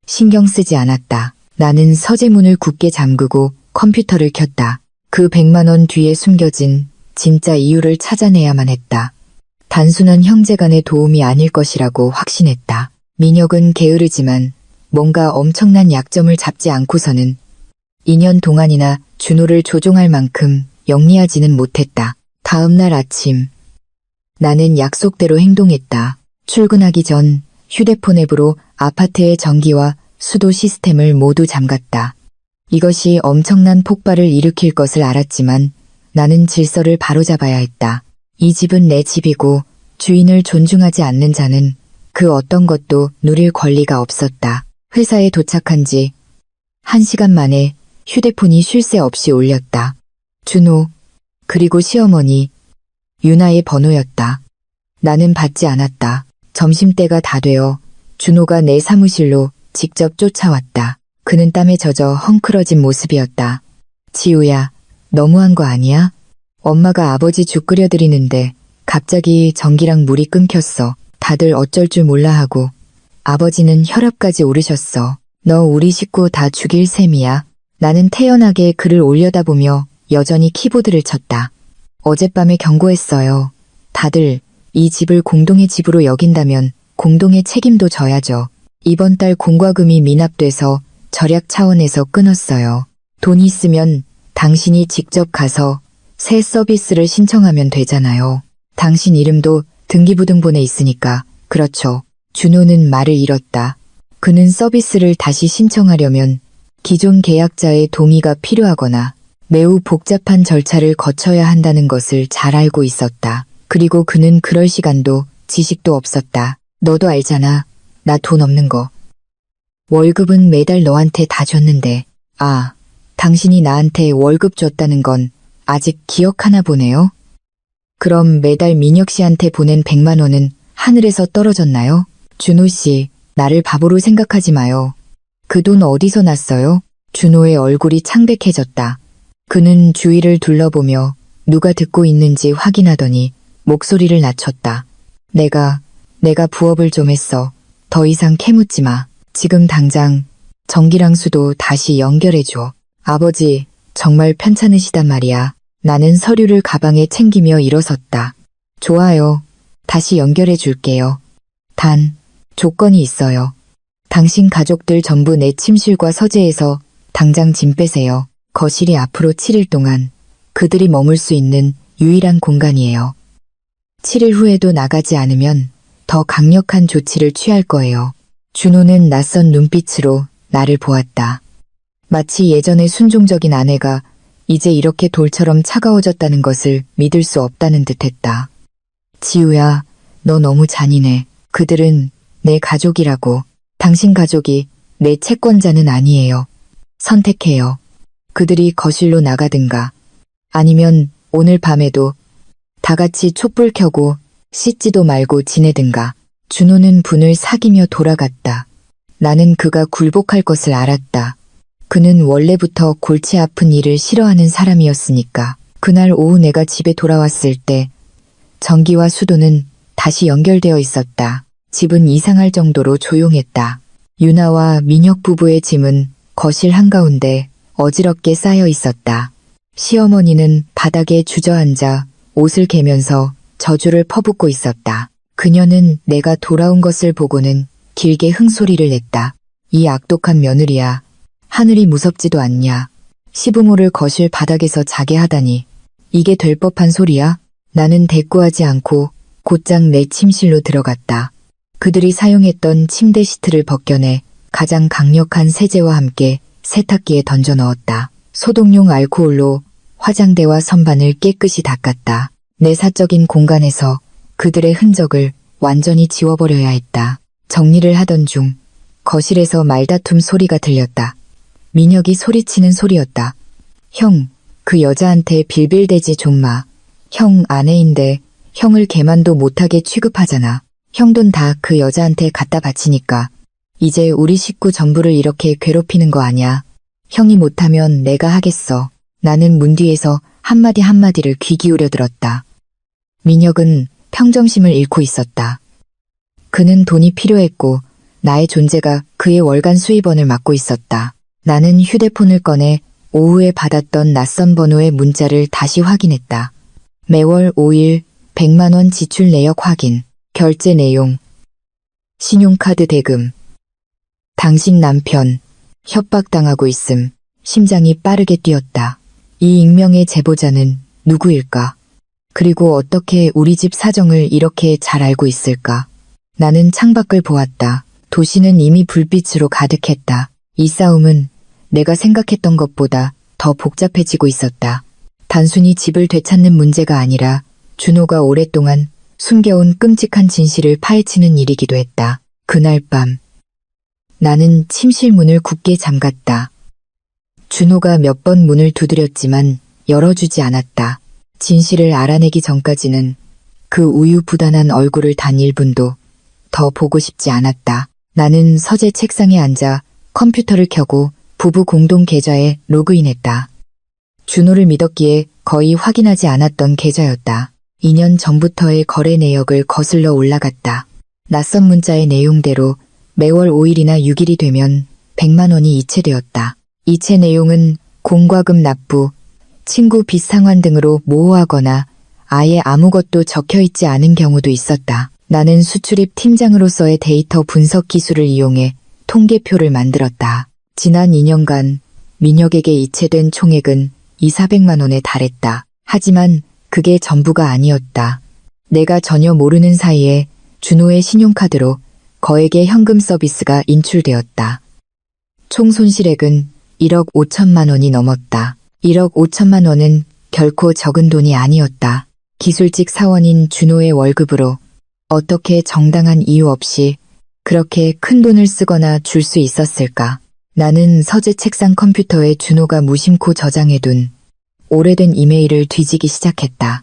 신경 쓰지 않았다. 나는 서재문을 굳게 잠그고 컴퓨터를 켰다. 그 100만 원 뒤에 숨겨진 진짜 이유를 찾아내야만 했다. 단순한 형제간의 도움이 아닐 것이라고 확신했다. 민혁은 게으르지만 뭔가 엄청난 약점을 잡지 않고서는 2년 동안이나 준호를 조종할 만큼 영리하지는 못했다. 다음 날 아침 나는 약속대로 행동했다. 출근하기 전 휴대폰 앱으로 아파트의 전기와 수도 시스템을 모두 잠갔다. 이것이 엄청난 폭발을 일으킬 것을 알았지만 나는 질서를 바로잡아야 했다. 이 집은 내 집이고 주인을 존중하지 않는 자는 그 어떤 것도 누릴 권리가 없었다. 회사에 도착한 지 1시간 만에 휴대폰이 쉴 새 없이 울렸다. 준호, 그리고 시어머니, 유나의 번호였다. 나는 받지 않았다. 점심때가 다 되어 준호가 내 사무실로 직접 쫓아왔다. 그는 땀에 젖어 헝클어진 모습이었다. 지우야, 너무한 거 아니야? 엄마가 아버지 죽 끓여드리는데 갑자기 전기랑 물이 끊겼어. 다들 어쩔 줄 몰라 하고 아버지는 혈압까지 오르셨어. 너 우리 식구 다 죽일 셈이야. 나는 태연하게 글을 올려다보며 여전히 키보드를 쳤다. 어젯밤에 경고했어요. 다들 이 집을 공동의 집으로 여긴다면 공동의 책임도 져야죠. 이번 달 공과금이 미납돼서 절약 차원에서 끊었어요. 돈이 있으면 당신이 직접 가서 새 서비스를 신청하면 되잖아요. 당신 이름도 등기부등본에 있으니까. 그렇죠. 준호는 말을 잃었다. 그는 서비스를 다시 신청하려면 기존 계약자의 동의가 필요하거나 매우 복잡한 절차를 거쳐야 한다는 것을 잘 알고 있었다. 그리고 그는 그럴 시간도 지식도 없었다. 너도 알잖아. 나 돈 없는 거. 월급은 매달 너한테 다 줬는데. 아, 당신이 나한테 월급 줬다는 건 아직 기억하나 보네요. 그럼 매달 민혁 씨한테 보낸 100만 원은 하늘에서 떨어졌나요? 준호 씨, 나를 바보로 생각하지 마요. 그 돈 어디서 났어요? 준호의 얼굴이 창백해졌다. 그는 주위를 둘러보며 누가 듣고 있는지 확인하더니 목소리를 낮췄다. 내가 부업을 좀 했어. 더 이상 캐묻지 마. 지금 당장 전기랑 수도 다시 연결해줘. 아버지, 정말 편찮으시단 말이야. 나는 서류를 가방에 챙기며 일어섰다. 좋아요. 다시 연결해 줄게요. 단, 조건이 있어요. 당신 가족들 전부 내 침실과 서재에서 당장 짐 빼세요. 거실이 앞으로 7일 동안 그들이 머물 수 있는 유일한 공간이에요. 7일 후에도 나가지 않으면 더 강력한 조치를 취할 거예요. 준호는 낯선 눈빛으로 나를 보았다. 마치 예전의 순종적인 아내가 이제 이렇게 돌처럼 차가워졌다는 것을 믿을 수 없다는 듯했다. 지우야, 너 너무 잔인해. 그들은 내 가족이라고. 당신 가족이 내 채권자는 아니에요. 선택해요. 그들이 거실로 나가든가 아니면 오늘 밤에도 다 같이 촛불 켜고 씻지도 말고 지내든가. 준호는 분을 사기며 돌아갔다. 나는 그가 굴복할 것을 알았다. 그는 원래부터 골치 아픈 일을 싫어하는 사람이었으니까. 그날 오후 내가 집에 돌아왔을 때 전기와 수도는 다시 연결되어 있었다. 집은 이상할 정도로 조용했다. 유나와 민혁 부부의 짐은 거실 한가운데 어지럽게 쌓여 있었다. 시어머니는 바닥에 주저앉아 옷을 개면서 저주를 퍼붓고 있었다. 그녀는 내가 돌아온 것을 보고는 길게 흥소리를 냈다. 이 악독한 며느리야. 하늘이 무섭지도 않냐. 시부모를 거실 바닥에서 자게 하다니. 이게 될 법한 소리야? 나는 대꾸하지 않고 곧장 내 침실로 들어갔다. 그들이 사용했던 침대 시트를 벗겨내 가장 강력한 세제와 함께 세탁기에 던져 넣었다. 소독용 알코올로 화장대와 선반을 깨끗이 닦았다. 내 사적인 공간에서 그들의 흔적을 완전히 지워버려야 했다. 정리를 하던 중 거실에서 말다툼 소리가 들렸다. 민혁이 소리치는 소리였다. 형, 그 여자한테 빌빌대지 좀 마. 형 아내인데 형을 개만도 못하게 취급하잖아. 형 돈 다 그 여자한테 갖다 바치니까 이제 우리 식구 전부를 이렇게 괴롭히는 거 아냐. 형이 못하면 내가 하겠어. 나는 문 뒤에서 한마디 한마디를 귀 기울여 들었다. 민혁은 평정심을 잃고 있었다. 그는 돈이 필요했고 나의 존재가 그의 월간 수입원을 막고 있었다. 나는 휴대폰을 꺼내 오후에 받았던 낯선 번호의 문자를 다시 확인했다. 매월 5일 100만 원 지출 내역 확인. 결제 내용. 신용카드 대금. 당신 남편. 협박당하고 있음. 심장이 빠르게 뛰었다. 이 익명의 제보자는 누구일까? 그리고 어떻게 우리 집 사정을 이렇게 잘 알고 있을까? 나는 창밖을 보았다. 도시는 이미 불빛으로 가득했다. 이 싸움은 내가 생각했던 것보다 더 복잡해지고 있었다. 단순히 집을 되찾는 문제가 아니라 준호가 오랫동안 숨겨온 끔찍한 진실을 파헤치는 일이기도 했다. 그날 밤 나는 침실 문을 굳게 잠갔다. 준호가 몇 번 문을 두드렸지만 열어주지 않았다. 진실을 알아내기 전까지는 그 우유부단한 얼굴을 단 1분도 더 보고 싶지 않았다. 나는 서재 책상에 앉아 컴퓨터를 켜고 부부 공동 계좌에 로그인했다. 준호를 믿었기에 거의 확인하지 않았던 계좌였다. 2년 전부터의 거래 내역을 거슬러 올라갔다. 낯선 문자의 내용대로 매월 5일이나 6일이 되면 100만 원이 이체되었다. 이체 내용은 공과금 납부, 친구 빚 상환 등으로 모호하거나 아예 아무것도 적혀있지 않은 경우도 있었다. 나는 수출입 팀장으로서의 데이터 분석 기술을 이용해 통계표를 만들었다. 지난 2년간 민혁에게 이체된 총액은 200~400만 원에 달했다. 하지만 그게 전부가 아니었다. 내가 전혀 모르는 사이에 준호의 신용카드로 거액의 현금 서비스가 인출되었다. 총 손실액은 1억 5천만 원이 넘었다. 1억 5천만 원은 결코 적은 돈이 아니었다. 기술직 사원인 준호의 월급으로 어떻게 정당한 이유 없이 그렇게 큰 돈을 쓰거나 줄 수 있었을까? 나는 서재 책상 컴퓨터에 준호가 무심코 저장해둔 오래된 이메일을 뒤지기 시작했다.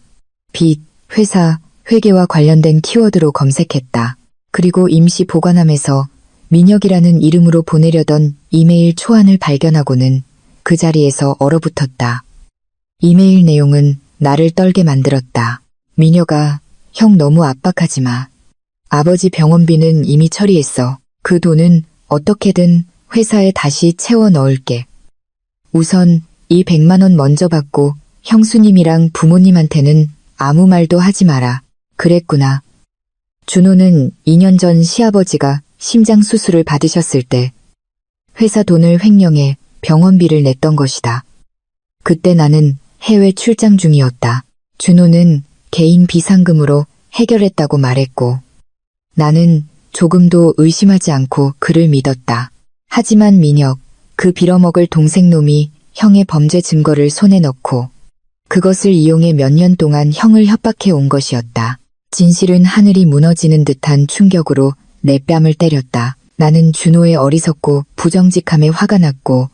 빚, 회사, 회계와 관련된 키워드로 검색했다. 그리고 임시 보관함에서 민혁이라는 이름으로 보내려던 이메일 초안을 발견하고는 그 자리에서 얼어붙었다. 이메일 내용은 나를 떨게 만들었다. 민혁아, 형 너무 압박하지 마. 아버지 병원비는 이미 처리했어. 그 돈은 어떻게든 회사에 다시 채워 넣을게. 우선 이 100만 원 먼저 받고 형수님이랑 부모님한테는 아무 말도 하지 마라. 그랬구나. 준호는 2년 전 시아버지가 심장 수술을 받으셨을 때 회사 돈을 횡령해 병원비를 냈던 것이다. 그때 나는 해외 출장 중이었다. 준호는 개인 비상금으로 해결했다고 말했고 나는 조금도 의심하지 않고 그를 믿었다. 하지만 민혁, 그 빌어먹을 동생놈이 형의 범죄 증거를 손에 넣고 그것을 이용해 몇 년 동안 형을 협박해 온 것이었다. 진실은 하늘이 무너지는 듯한 충격으로 내 뺨을 때렸다. 나는 준호의 어리석고 부정직함에 화가 났고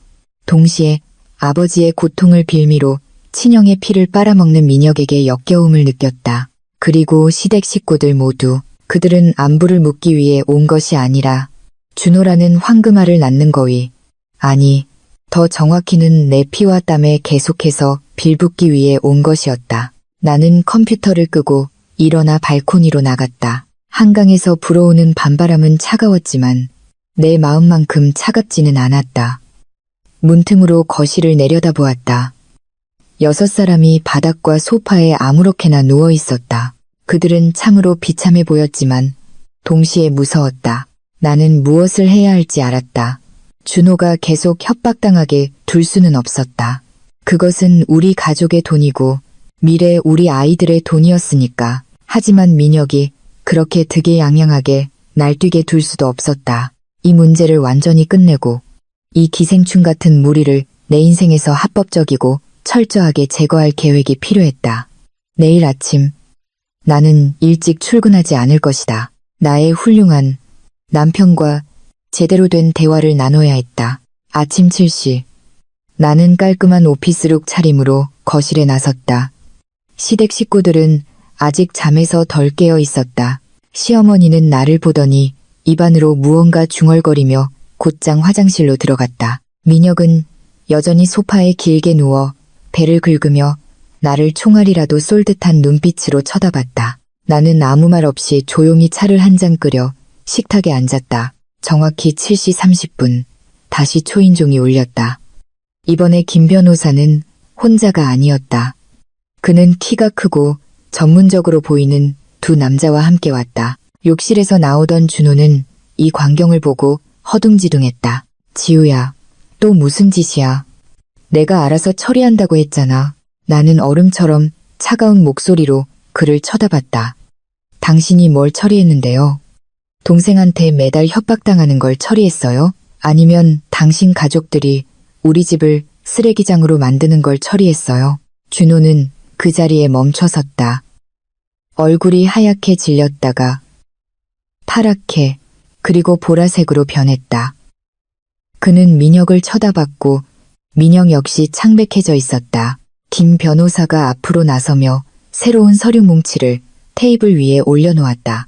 동시에 아버지의 고통을 빌미로 친형의 피를 빨아먹는 민혁에게 역겨움을 느꼈다. 그리고 시댁 식구들 모두 그들은 안부를 묻기 위해 온 것이 아니라 준호라는 황금알을 낳는 거위. 아니, 더 정확히는 내 피와 땀에 계속해서 빌붙기 위해 온 것이었다. 나는 컴퓨터를 끄고 일어나 발코니로 나갔다. 한강에서 불어오는 밤바람은 차가웠지만 내 마음만큼 차갑지는 않았다. 문틈으로 거실을 내려다보았다. 6사람이 바닥과 소파에 아무렇게나 누워 있었다. 그들은 참으로 비참해 보였지만 동시에 무서웠다. 나는 무엇을 해야 할지 알았다. 준호가 계속 협박당하게 둘 수는 없었다. 그것은 우리 가족의 돈이고 미래 우리 아이들의 돈이었으니까. 하지만 민혁이 그렇게 득이양양하게 날뛰게 둘 수도 없었다. 이 문제를 완전히 끝내고 이 기생충 같은 무리를 내 인생에서 합법적이고 철저하게 제거할 계획이 필요했다. 내일 아침 나는 일찍 출근하지 않을 것이다. 나의 훌륭한 남편과 제대로 된 대화를 나눠야 했다. 아침 7시 나는 깔끔한 오피스룩 차림으로 거실에 나섰다. 시댁 식구들은 아직 잠에서 덜 깨어 있었다. 시어머니는 나를 보더니 입안으로 무언가 중얼거리며 곧장 화장실로 들어갔다. 민혁은 여전히 소파에 길게 누워 배를 긁으며 나를 총알이라도 쏠 듯한 눈빛으로 쳐다봤다. 나는 아무 말 없이 조용히 차를 한 잔 끓여 식탁에 앉았다. 정확히 7시 30분 다시 초인종이 울렸다. 이번에 김 변호사는 혼자가 아니었다. 그는 키가 크고 전문적으로 보이는 두 남자와 함께 왔다. 욕실에서 나오던 준호는 이 광경을 보고 허둥지둥했다. 지우야, 또 무슨 짓이야? 내가 알아서 처리한다고 했잖아. 나는 얼음처럼 차가운 목소리로 그를 쳐다봤다. 당신이 뭘 처리했는데요? 동생한테 매달 협박당하는 걸 처리했어요? 아니면 당신 가족들이 우리 집을 쓰레기장으로 만드는 걸 처리했어요? 준호는 그 자리에 멈춰섰다. 얼굴이 하얗게 질렸다가 파랗게 그리고 보라색으로 변했다. 그는 민혁을 쳐다봤고 민혁 역시 창백해져 있었다. 김 변호사가 앞으로 나서며 새로운 서류 뭉치를 테이블 위에 올려놓았다.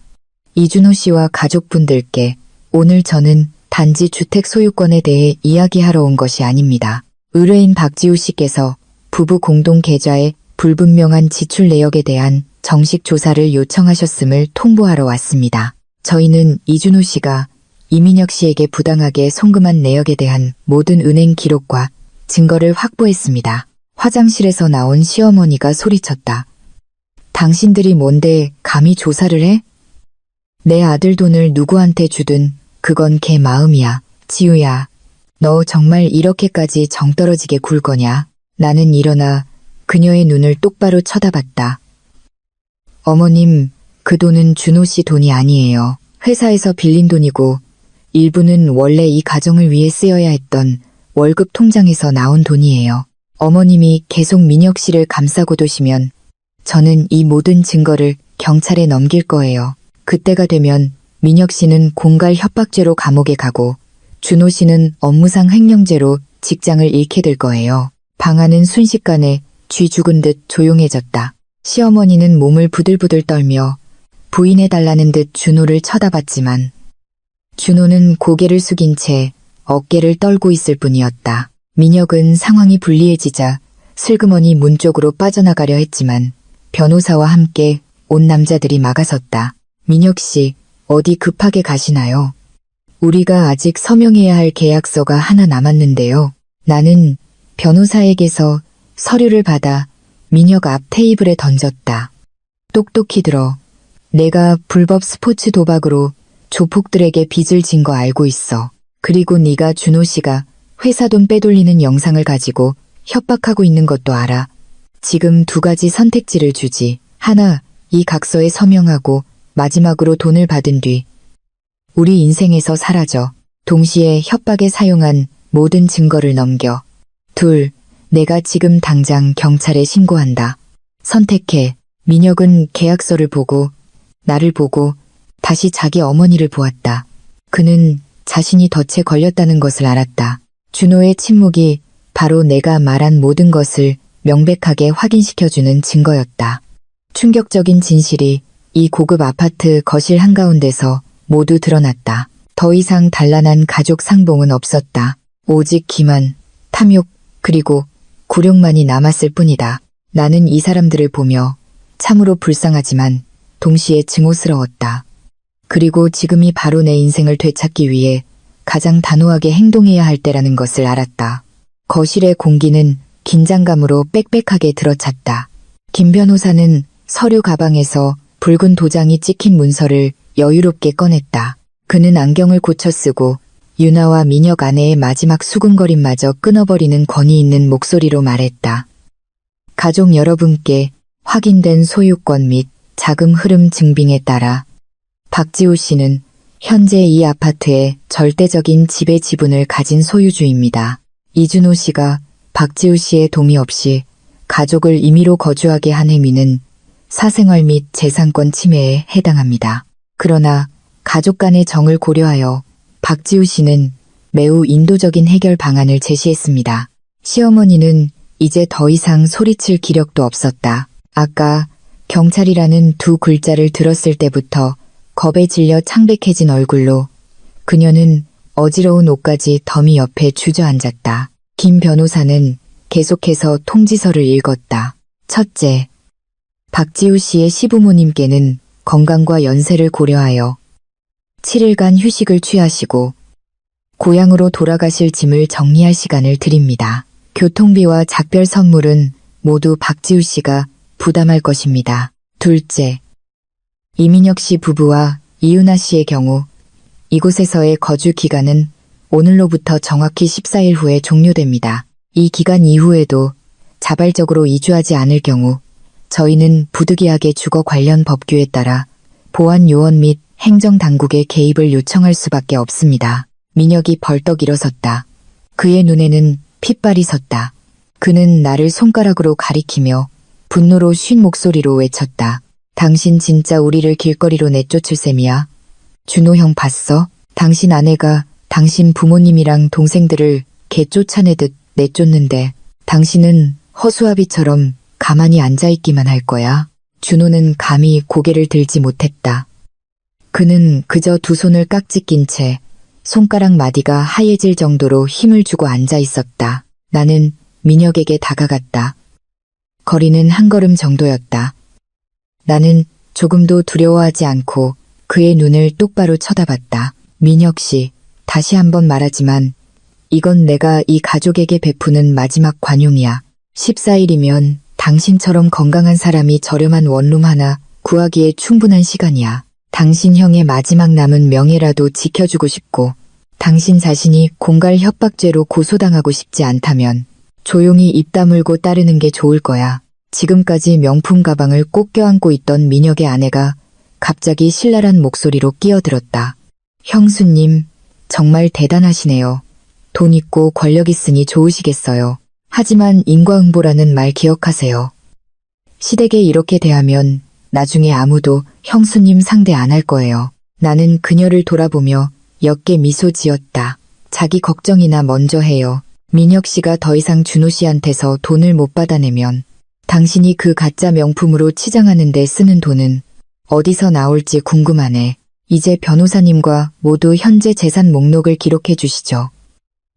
이준호 씨와 가족분들께 오늘 저는 단지 주택 소유권에 대해 이야기하러 온 것이 아닙니다. 의뢰인 박지우 씨께서 부부 공동 계좌의 불분명한 지출 내역에 대한 정식 조사를 요청하셨음을 통보하러 왔습니다. 저희는 이준호 씨가 이민혁 씨에게 부당하게 송금한 내역에 대한 모든 은행 기록과 증거를 확보했습니다. 화장실에서 나온 시어머니가 소리쳤다. 당신들이 뭔데 감히 조사를 해? 내 아들 돈을 누구한테 주든 그건 걔 마음이야. 지우야, 너 정말 이렇게까지 정 떨어지게 굴 거냐? 나는 일어나 그녀의 눈을 똑바로 쳐다봤다. 어머님, 그 돈은 준호 씨 돈이 아니에요. 회사에서 빌린 돈이고 일부는 원래 이 가정을 위해 쓰여야 했던 월급 통장에서 나온 돈이에요. 어머님이 계속 민혁 씨를 감싸고 두시면 저는 이 모든 증거를 경찰에 넘길 거예요. 그때가 되면 민혁 씨는 공갈 협박죄로 감옥에 가고 준호 씨는 업무상 횡령죄로 직장을 잃게 될 거예요. 방 안은 순식간에 쥐 죽은 듯 조용해졌다. 시어머니는 몸을 부들부들 떨며 부인해달라는 듯 준호를 쳐다봤지만 준호는 고개를 숙인 채 어깨를 떨고 있을 뿐이었다. 민혁은 상황이 불리해지자 슬그머니 문 쪽으로 빠져나가려 했지만 변호사와 함께 온 남자들이 막아섰다. 민혁 씨, 어디 급하게 가시나요? 우리가 아직 서명해야 할 계약서가 하나 남았는데요. 나는 변호사에게서 서류를 받아 민혁 앞 테이블에 던졌다. 똑똑히 들어. 내가 불법 스포츠 도박으로 조폭들에게 빚을 진 거 알고 있어. 그리고 네가 준호 씨가 회사 돈 빼돌리는 영상을 가지고 협박하고 있는 것도 알아. 지금 두 가지 선택지를 주지. 하나, 이 각서에 서명하고 마지막으로 돈을 받은 뒤 우리 인생에서 사라져. 동시에 협박에 사용한 모든 증거를 넘겨. 둘, 내가 지금 당장 경찰에 신고한다. 선택해. 민혁은 계약서를 보고 나를 보고 다시 자기 어머니를 보았다. 그는 자신이 덫에 걸렸다는 것을 알았다. 준호의 침묵이 바로 내가 말한 모든 것을 명백하게 확인시켜주는 증거였다. 충격적인 진실이 이 고급 아파트 거실 한가운데서 모두 드러났다. 더 이상 단란한 가족 상봉은 없었다. 오직 기만, 탐욕, 그리고 굴욕만이 남았을 뿐이다. 나는 이 사람들을 보며 참으로 불쌍하지만 동시에 증오스러웠다. 그리고 지금이 바로 내 인생을 되찾기 위해 가장 단호하게 행동해야 할 때라는 것을 알았다. 거실의 공기는 긴장감으로 빽빽하게 들어찼다. 김 변호사는 서류 가방에서 붉은 도장이 찍힌 문서를 여유롭게 꺼냈다. 그는 안경을 고쳐 쓰고 유나와 민혁 아내의 마지막 수군거림마저 끊어버리는 권위 있는 목소리로 말했다. 가족 여러분께 확인된 소유권 및 자금 흐름 증빙에 따라 박지우 씨는 현재 이 아파트의 절대적인 지배 지분을 가진 소유주입니다. 이준호 씨가 박지우 씨의 동의 없이 가족을 임의로 거주하게 한 행위는 사생활 및 재산권 침해에 해당합니다. 그러나 가족 간의 정을 고려하여 박지우 씨는 매우 인도적인 해결 방안을 제시했습니다. 시어머니는 이제 더 이상 소리칠 기력도 없었다. 아까 경찰이라는 두 글자를 들었을 때부터 겁에 질려 창백해진 얼굴로 그녀는 어지러운 옷까지 더미 옆에 주저앉았다. 김 변호사는 계속해서 통지서를 읽었다. 첫째, 박지우 씨의 시부모님께는 건강과 연세를 고려하여 7일간 휴식을 취하시고 고향으로 돌아가실 짐을 정리할 시간을 드립니다. 교통비와 작별 선물은 모두 박지우 씨가 부담할 것입니다. 둘째, 이민혁 씨 부부와 이윤아 씨의 경우 이곳에서의 거주 기간은 오늘로부터 정확히 14일 후에 종료됩니다. 이 기간 이후에도 자발적으로 이주하지 않을 경우 저희는 부득이하게 주거 관련 법규에 따라 보안 요원 및 행정당국의 개입을 요청할 수밖에 없습니다. 민혁이 벌떡 일어섰다. 그의 눈에는 핏발이 섰다. 그는 나를 손가락으로 가리키며 분노로 쉰 목소리로 외쳤다. 당신 진짜 우리를 길거리로 내쫓을 셈이야? 준호 형 봤어? 당신 아내가 당신 부모님이랑 동생들을 개 쫓아내듯 내쫓는데 당신은 허수아비처럼 가만히 앉아있기만 할 거야? 준호는 감히 고개를 들지 못했다. 그는 그저 두 손을 깍지 낀 채 손가락 마디가 하얘질 정도로 힘을 주고 앉아 있었다. 나는 민혁에게 다가갔다. 거리는 한 걸음 정도였다. 나는 조금도 두려워하지 않고 그의 눈을 똑바로 쳐다봤다. 민혁 씨, 다시 한번 말하지만 이건 내가 이 가족에게 베푸는 마지막 관용이야. 14일이면 당신처럼 건강한 사람이 저렴한 원룸 하나 구하기에 충분한 시간이야. 당신 형의 마지막 남은 명예라도 지켜주고 싶고 당신 자신이 공갈 협박죄로 고소당하고 싶지 않다면 조용히 입 다물고 따르는 게 좋을 거야. 지금까지 명품 가방을 꼭 껴안고 있던 민혁의 아내가 갑자기 신랄한 목소리로 끼어들었다. 형수님, 정말 대단하시네요. 돈 있고 권력 있으니 좋으시겠어요. 하지만 인과응보라는 말 기억하세요. 시댁에 이렇게 대하면 나중에 아무도 형수님 상대 안 할 거예요. 나는 그녀를 돌아보며 옅게 미소 지었다. 자기 걱정이나 먼저 해요. 민혁 씨가 더 이상 준호 씨한테서 돈을 못 받아내면 당신이 그 가짜 명품으로 치장하는 데 쓰는 돈은 어디서 나올지 궁금하네. 이제 변호사님과 모두 현재 재산 목록을 기록해 주시죠.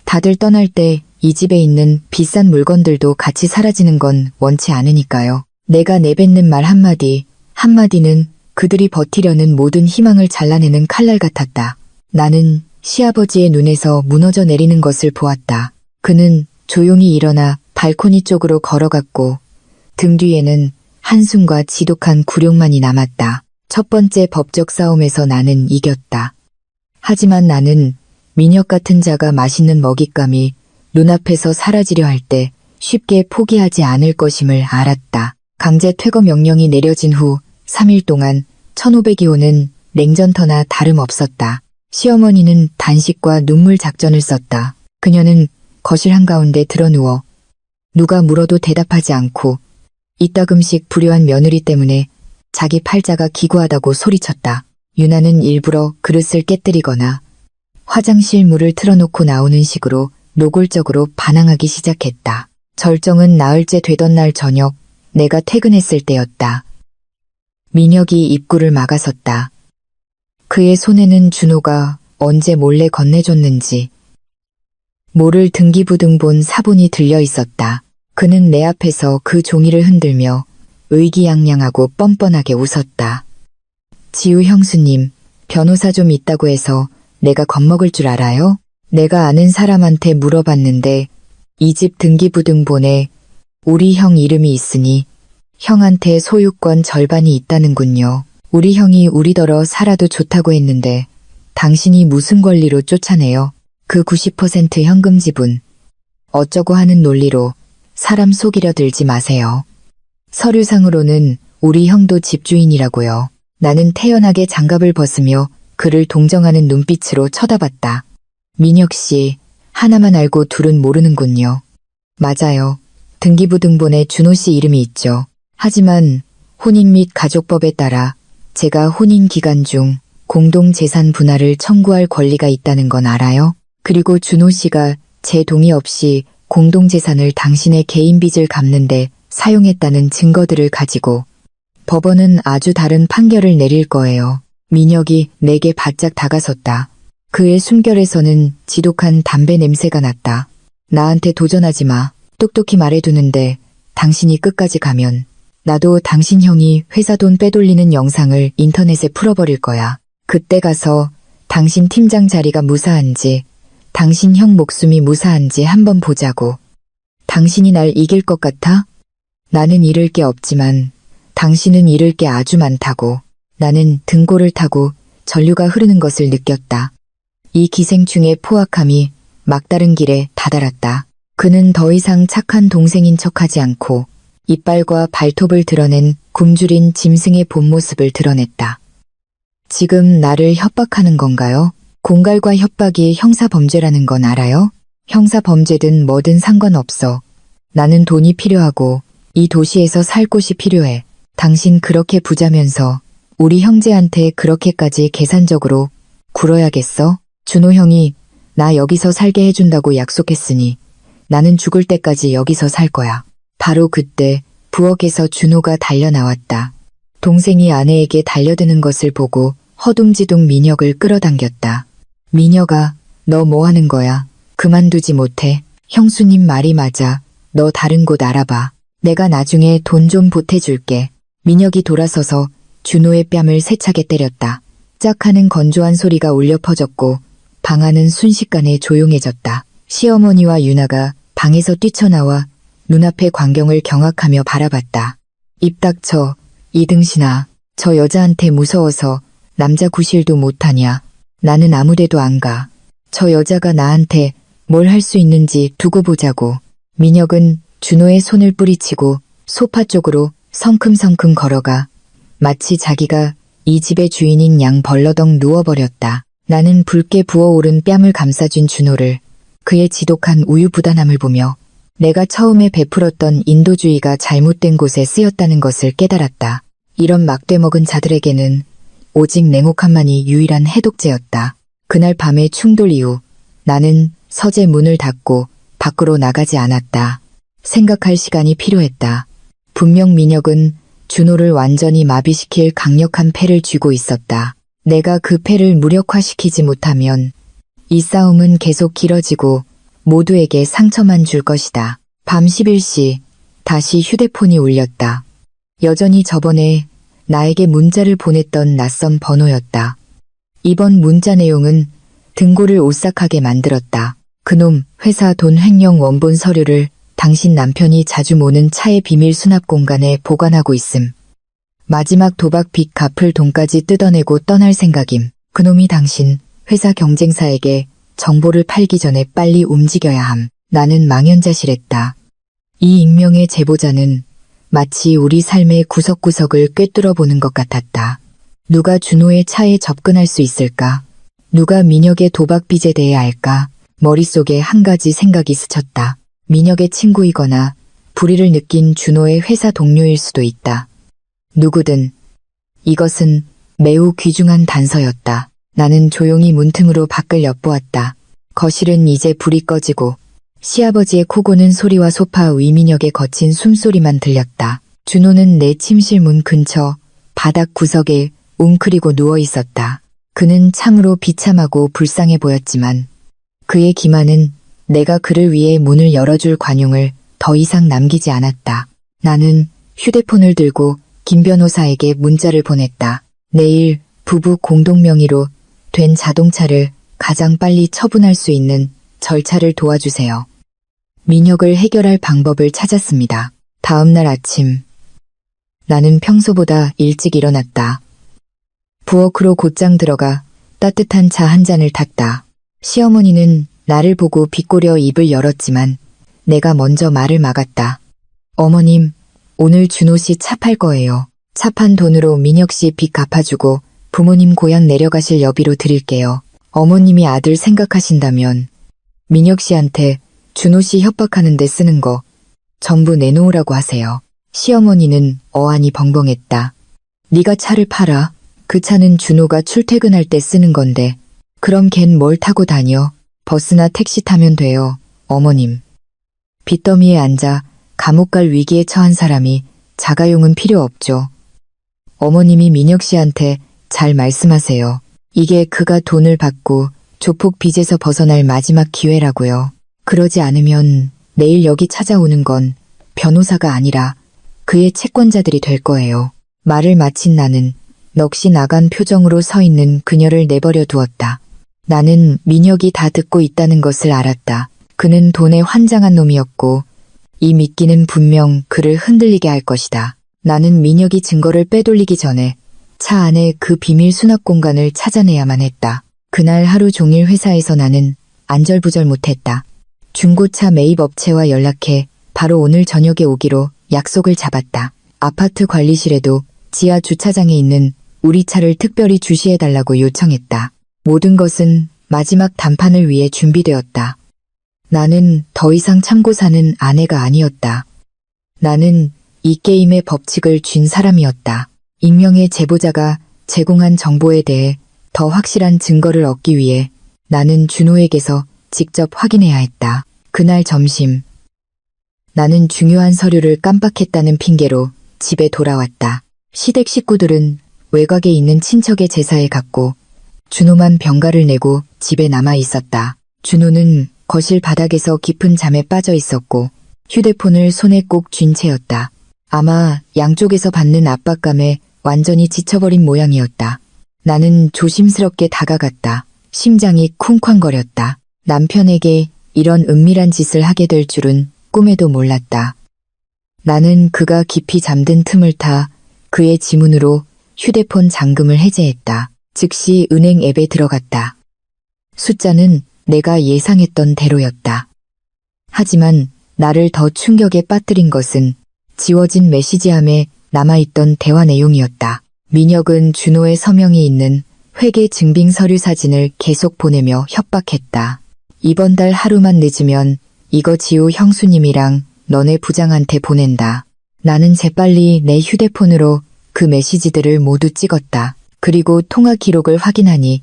다들 떠날 때 이 집에 있는 비싼 물건들도 같이 사라지는 건 원치 않으니까요. 내가 내뱉는 말 한마디는 그들이 버티려는 모든 희망을 잘라내는 칼날 같았다. 나는 시아버지의 눈에서 무너져 내리는 것을 보았다. 그는 조용히 일어나 발코니 쪽으로 걸어갔고 등 뒤에는 한숨과 지독한 굴욕만이 남았다. 첫 번째 법적 싸움에서 나는 이겼다. 하지만 나는 민혁 같은 자가 맛있는 먹잇감이 눈앞에서 사라지려 할 때 쉽게 포기하지 않을 것임을 알았다. 강제 퇴거 명령이 내려진 후 3일 동안 1500이 오는 냉전터나 다름없었다. 시어머니는 단식과 눈물 작전을 썼다. 그녀는 거실 한가운데 드러누워 누가 물어도 대답하지 않고 이따금씩 불효한 며느리 때문에 자기 팔자가 기구하다고 소리쳤다. 유나는 일부러 그릇을 깨뜨리거나 화장실 물을 틀어놓고 나오는 식으로 노골적으로 반항하기 시작했다. 절정은 나흘째 되던 날 저녁 내가 퇴근했을 때였다. 민혁이 입구를 막아섰다. 그의 손에는 준호가 언제 몰래 건네줬는지 모를 등기부등본 사본이 들려 있었다. 그는 내 앞에서 그 종이를 흔들며 의기양양하고 뻔뻔하게 웃었다. 지우 형수님, 변호사 좀 있다고 해서 내가 겁먹을 줄 알아요? 내가 아는 사람한테 물어봤는데 이 집 등기부등본에 우리 형 이름이 있으니 형한테 소유권 절반이 있다는군요. 우리 형이 우리더러 살아도 좋다고 했는데 당신이 무슨 권리로 쫓아내요? 그 90% 현금 지분. 어쩌고 하는 논리로 사람 속이려 들지 마세요. 서류상으로는 우리 형도 집주인이라고요. 나는 태연하게 장갑을 벗으며 그를 동정하는 눈빛으로 쳐다봤다. 민혁 씨, 하나만 알고 둘은 모르는군요. 맞아요. 등기부등본에 준호 씨 이름이 있죠. 하지만 혼인 및 가족법에 따라 제가 혼인 기간 중 공동재산 분할을 청구할 권리가 있다는 건 알아요? 그리고 준호 씨가 제 동의 없이 공동재산을 당신의 개인 빚을 갚는데 사용했다는 증거들을 가지고 법원은 아주 다른 판결을 내릴 거예요. 민혁이 내게 바짝 다가섰다. 그의 숨결에서는 지독한 담배 냄새가 났다. 나한테 도전하지 마. 똑똑히 말해두는데 당신이 끝까지 가면 나도 당신 형이 회사 돈 빼돌리는 영상을 인터넷에 풀어버릴 거야. 그때 가서 당신 팀장 자리가 무사한지 당신 형 목숨이 무사한지 한번 보자고. 당신이 날 이길 것 같아? 나는 잃을 게 없지만 당신은 잃을 게 아주 많다고. 나는 등골을 타고 전류가 흐르는 것을 느꼈다. 이 기생충의 포악함이 막다른 길에 다다랐다. 그는 더 이상 착한 동생인 척하지 않고 이빨과 발톱을 드러낸 굶주린 짐승의 본 모습을 드러냈다. 지금 나를 협박하는 건가요? 공갈과 협박이 형사범죄라는 건 알아요? 형사범죄든 뭐든 상관없어. 나는 돈이 필요하고 이 도시에서 살 곳이 필요해. 당신 그렇게 부자면서 우리 형제한테 그렇게까지 계산적으로 굴어야겠어? 준호 형이 나 여기서 살게 해준다고 약속했으니 나는 죽을 때까지 여기서 살 거야. 바로 그때 부엌에서 준호가 달려나왔다. 동생이 아내에게 달려드는 것을 보고 허둥지둥 민혁을 끌어당겼다. 민혁아, 너 뭐 하는 거야? 그만두지 못해. 형수님 말이 맞아. 너 다른 곳 알아봐. 내가 나중에 돈 좀 보태줄게. 민혁이 돌아서서 준호의 뺨을 세차게 때렸다. 짝 하는 건조한 소리가 울려 퍼졌고 방 안은 순식간에 조용해졌다. 시어머니와 유나가 방에서 뛰쳐나와 눈앞의 광경을 경악하며 바라봤다. 입 닥쳐, 이등신아. 저 여자한테 무서워서 남자 구실도 못하냐. 나는 아무데도 안 가. 저 여자가 나한테 뭘 할 수 있는지 두고 보자고. 민혁은 준호의 손을 뿌리치고 소파 쪽으로 성큼성큼 걸어가 마치 자기가 이 집의 주인인 양 벌러덩 누워버렸다. 나는 붉게 부어오른 뺨을 감싸준 준호를 그의 지독한 우유부단함을 보며 내가 처음에 베풀었던 인도주의가 잘못된 곳에 쓰였다는 것을 깨달았다. 이런 막대먹은 자들에게는 오직 냉혹함만이 유일한 해독제였다. 그날 밤의 충돌 이후 나는 서재 문을 닫고 밖으로 나가지 않았다. 생각할 시간이 필요했다. 분명 민혁은 준호를 완전히 마비시킬 강력한 패를 쥐고 있었다. 내가 그 패를 무력화시키지 못하면 이 싸움은 계속 길어지고 모두에게 상처만 줄 것이다. 밤 11시 다시 휴대폰이 울렸다. 여전히 저번에 나에게 문자를 보냈던 낯선 번호였다. 이번 문자 내용은 등골을 오싹하게 만들었다. 그놈 회사 돈 횡령 원본 서류를 당신 남편이 자주 모는 차의 비밀 수납 공간에 보관하고 있음. 마지막 도박 빚 갚을 돈까지 뜯어내고 떠날 생각임. 그놈이 당신 회사 경쟁사에게 정보를 팔기 전에 빨리 움직여야 함. 나는 망연자실했다. 이 익명의 제보자는 마치 우리 삶의 구석구석을 꿰뚫어 보는 것 같았다. 누가 준호의 차에 접근할 수 있을까? 누가 민혁의 도박 빚에 대해 알까? 머릿속에 한 가지 생각이 스쳤다. 민혁의 친구이거나 불의를 느낀 준호의 회사 동료일 수도 있다. 누구든 이것은 매우 귀중한 단서였다. 나는 조용히 문틈으로 밖을 엿보았다. 거실은 이제 불이 꺼지고 시아버지의 코 고는 소리와 소파 위 민혁의 거친 숨소리만 들렸다. 준호는 내 침실 문 근처 바닥 구석에 웅크리고 누워 있었다. 그는 참으로 비참하고 불쌍해 보였지만 그의 기만은 내가 그를 위해 문을 열어줄 관용을 더 이상 남기지 않았다. 나는 휴대폰을 들고 김 변호사에게 문자를 보냈다. 내일 부부 공동 명의로 된 자동차를 가장 빨리 처분할 수 있는 절차를 도와주세요. 민혁을 해결할 방법을 찾았습니다. 다음 날 아침 나는 평소보다 일찍 일어났다. 부엌으로 곧장 들어가 따뜻한 차 한 잔을 탔다. 시어머니는 나를 보고 비꼬려 입을 열었지만 내가 먼저 말을 막았다. 어머님, 오늘 준호 씨 차 팔 거예요. 차 판 돈으로 민혁 씨 빚 갚아주고 부모님 고향 내려가실 여비로 드릴게요. 어머님이 아들 생각하신다면 민혁 씨한테 준호 씨 협박하는 데 쓰는 거 전부 내놓으라고 하세요. 시어머니는 어안이 벙벙했다. 네가 차를 팔아. 그 차는 준호가 출퇴근할 때 쓰는 건데 그럼 걘 뭘 타고 다녀? 버스나 택시 타면 돼요, 어머님. 빚더미에 앉아 감옥 갈 위기에 처한 사람이 자가용은 필요 없죠. 어머님이 민혁 씨한테 잘 말씀하세요. 이게 그가 돈을 받고 조폭 빚에서 벗어날 마지막 기회라고요. 그러지 않으면 내일 여기 찾아오는 건 변호사가 아니라 그의 채권자들이 될 거예요. 말을 마친 나는 넋이 나간 표정으로 서 있는 그녀를 내버려 두었다. 나는 민혁이 다 듣고 있다는 것을 알았다. 그는 돈에 환장한 놈이었고 이 미끼는 분명 그를 흔들리게 할 것이다. 나는 민혁이 증거를 빼돌리기 전에 차 안에 그 비밀 수납 공간을 찾아내야만 했다. 그날 하루 종일 회사에서 나는 안절부절 못했다. 중고차 매입 업체와 연락해 바로 오늘 저녁에 오기로 약속을 잡았다. 아파트 관리실에도 지하 주차장에 있는 우리 차를 특별히 주시해달라고 요청했다. 모든 것은 마지막 단판을 위해 준비되었다. 나는 더 이상 참고 사는 아내가 아니었다. 나는 이 게임의 법칙을 쥔 사람이었다. 익명의 제보자가 제공한 정보에 대해 더 확실한 증거를 얻기 위해 나는 준호에게서 직접 확인해야 했다. 그날 점심 나는 중요한 서류를 깜빡했다는 핑계로 집에 돌아왔다. 시댁 식구들은 외곽에 있는 친척의 제사에 갔고 준호만 병가를 내고 집에 남아 있었다. 준호는 거실 바닥에서 깊은 잠에 빠져 있었고 휴대폰을 손에 꼭 쥔 채였다. 아마 양쪽에서 받는 압박감에 완전히 지쳐버린 모양이었다. 나는 조심스럽게 다가갔다. 심장이 쿵쾅거렸다. 남편에게 이런 은밀한 짓을 하게 될 줄은 꿈에도 몰랐다. 나는 그가 깊이 잠든 틈을 타 그의 지문으로 휴대폰 잠금을 해제했다. 즉시 은행 앱에 들어갔다. 숫자는 내가 예상했던 대로였다. 하지만 나를 더 충격에 빠뜨린 것은 지워진 메시지함에 남아있던 대화 내용이었다. 민혁은 준호의 서명이 있는 회계 증빙 서류 사진을 계속 보내며 협박했다. 이번 달 하루만 늦으면 이거 지우 형수님이랑 너네 부장한테 보낸다. 나는 재빨리 내 휴대폰으로 그 메시지들을 모두 찍었다. 그리고 통화 기록을 확인하니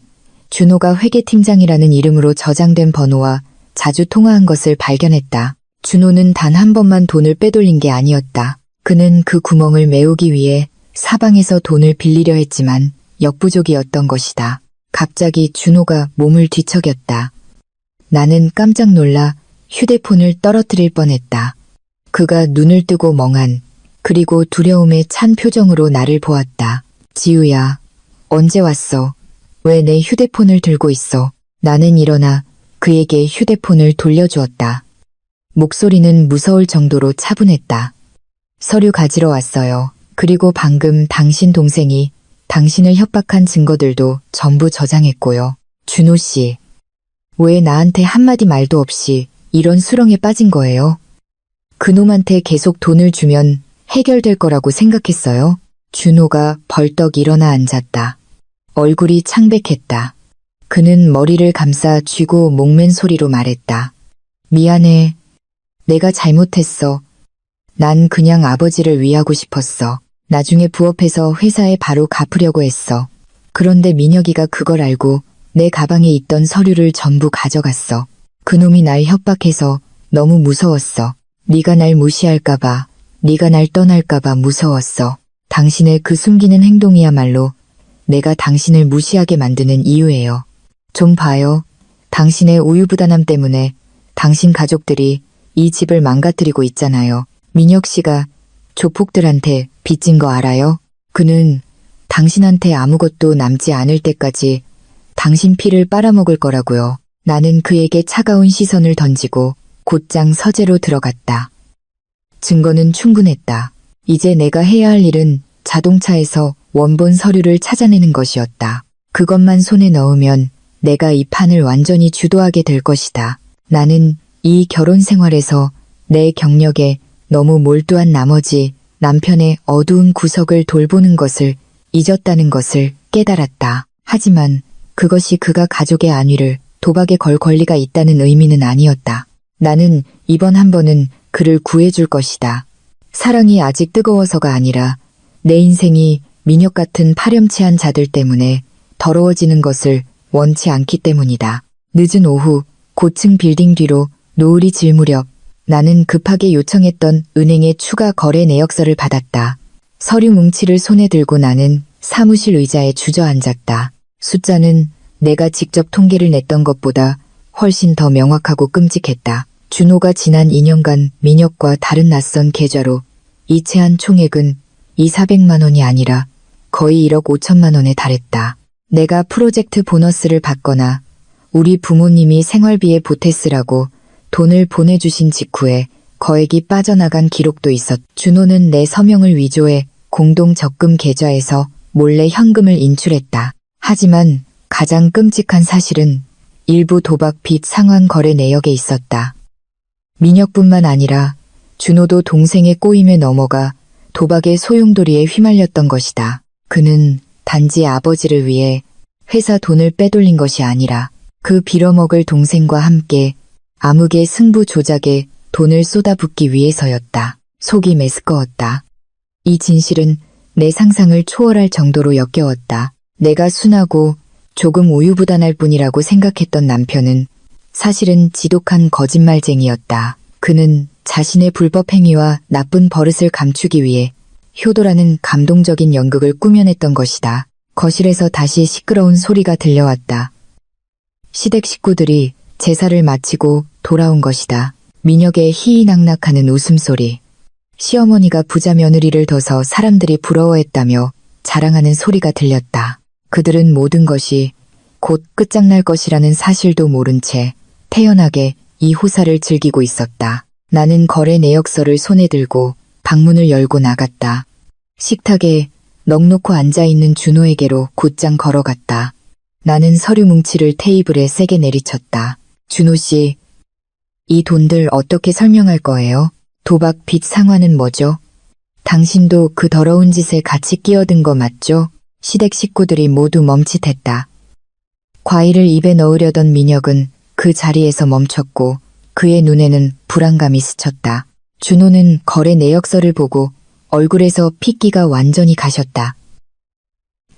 준호가 회계팀장이라는 이름으로 저장된 번호와 자주 통화한 것을 발견했다. 준호는 단 한 번만 돈을 빼돌린 게 아니었다. 그는 그 구멍을 메우기 위해 사방에서 돈을 빌리려 했지만 역부족이었던 것이다. 갑자기 준호가 몸을 뒤척였다. 나는 깜짝 놀라 휴대폰을 떨어뜨릴 뻔했다. 그가 눈을 뜨고 멍한 그리고 두려움에 찬 표정으로 나를 보았다. 지우야, 언제 왔어? 왜 내 휴대폰을 들고 있어? 나는 일어나 그에게 휴대폰을 돌려주었다. 목소리는 무서울 정도로 차분했다. 서류 가지러 왔어요. 그리고 방금 당신 동생이 당신을 협박한 증거들도 전부 저장했고요. 준호 씨, 왜 나한테 한마디 말도 없이 이런 수렁에 빠진 거예요? 그놈한테 계속 돈을 주면 해결될 거라고 생각했어요? 준호가 벌떡 일어나 앉았다. 얼굴이 창백했다. 그는 머리를 감싸 쥐고 목맨 소리로 말했다. 미안해. 내가 잘못했어. 난 그냥 아버지를 위하고 싶었어. 나중에 부업해서 회사에 바로 갚으려고 했어. 그런데 민혁이가 그걸 알고 내 가방에 있던 서류를 전부 가져갔어. 그놈이 날 협박해서 너무 무서웠어. 네가 날 무시할까봐, 네가 날 떠날까봐 무서웠어. 당신의 그 숨기는 행동이야말로 내가 당신을 무시하게 만드는 이유예요. 좀 봐요. 당신의 우유부단함 때문에 당신 가족들이 이 집을 망가뜨리고 있잖아요. 민혁 씨가 조폭들한테 빚진 거 알아요? 그는 당신한테 아무것도 남지 않을 때까지 당신 피를 빨아먹을 거라고요. 나는 그에게 차가운 시선을 던지고 곧장 서재로 들어갔다. 증거는 충분했다. 이제 내가 해야 할 일은 자동차에서 원본 서류를 찾아내는 것이었다. 그것만 손에 넣으면 내가 이 판을 완전히 주도하게 될 것이다. 나는 이 결혼 생활에서 내 경력에 너무 몰두한 나머지 남편의 어두운 구석을 돌보는 것을 잊었다는 것을 깨달았다. 하지만 그것이 그가 가족의 안위를 도박에 걸 권리가 있다는 의미는 아니었다. 나는 이번 한 번은 그를 구해줄 것이다. 사랑이 아직 뜨거워서가 아니라 내 인생이 민혁 같은 파렴치한 자들 때문에 더러워지는 것을 원치 않기 때문이다. 늦은 오후 고층 빌딩 뒤로 노을이 질 무렵 나는 급하게 요청했던 은행의 추가 거래 내역서를 받았다. 서류 뭉치를 손에 들고 나는 사무실 의자에 주저앉았다. 숫자는 내가 직접 통계를 냈던 것보다 훨씬 더 명확하고 끔찍했다. 준호가 지난 2년간 민혁과 다른 낯선 계좌로 이체한 총액은 2,400만 원이 아니라 거의 1억 5천만 원에 달했다. 내가 프로젝트 보너스를 받거나 우리 부모님이 생활비에 보태 쓰라고 돈을 보내주신 직후에 거액이 빠져나간 기록도 있었. 준호는 내 서명을 위조해 공동 적금 계좌에서 몰래 현금을 인출했다. 하지만 가장 끔찍한 사실은 일부 도박 빚 상환 거래 내역에 있었다. 민혁뿐만 아니라 준호도 동생의 꼬임에 넘어가 도박의 소용돌이에 휘말렸던 것이다. 그는 단지 아버지를 위해 회사 돈을 빼돌린 것이 아니라 그 빌어먹을 동생과 함께 암흑의 승부 조작에 돈을 쏟아붓기 위해서였다. 속이 메스꺼웠다. 이 진실은 내 상상을 초월할 정도로 역겨웠다. 내가 순하고 조금 우유부단할 뿐이라고 생각했던 남편은 사실은 지독한 거짓말쟁이였다. 그는 자신의 불법 행위와 나쁜 버릇을 감추기 위해 효도라는 감동적인 연극을 꾸며냈던 것이다. 거실에서 다시 시끄러운 소리가 들려왔다. 시댁 식구들이 제사를 마치고 돌아온 것이다. 민혁의 희희낙낙하는 웃음소리. 시어머니가 부자 며느리를 둬서 사람들이 부러워했다며 자랑하는 소리가 들렸다. 그들은 모든 것이 곧 끝장날 것이라는 사실도 모른 채 태연하게 이 호사를 즐기고 있었다. 나는 거래 내역서를 손에 들고 방문을 열고 나갔다. 식탁에 넋놓고 앉아있는 준호에게로 곧장 걸어갔다. 나는 서류 뭉치를 테이블에 세게 내리쳤다. 준호 씨, 이 돈들 어떻게 설명할 거예요? 도박 빚 상환은 뭐죠? 당신도 그 더러운 짓에 같이 끼어든 거 맞죠? 시댁 식구들이 모두 멈칫했다. 과일을 입에 넣으려던 민혁은 그 자리에서 멈췄고 그의 눈에는 불안감이 스쳤다. 준호는 거래 내역서를 보고 얼굴에서 핏기가 완전히 가셨다.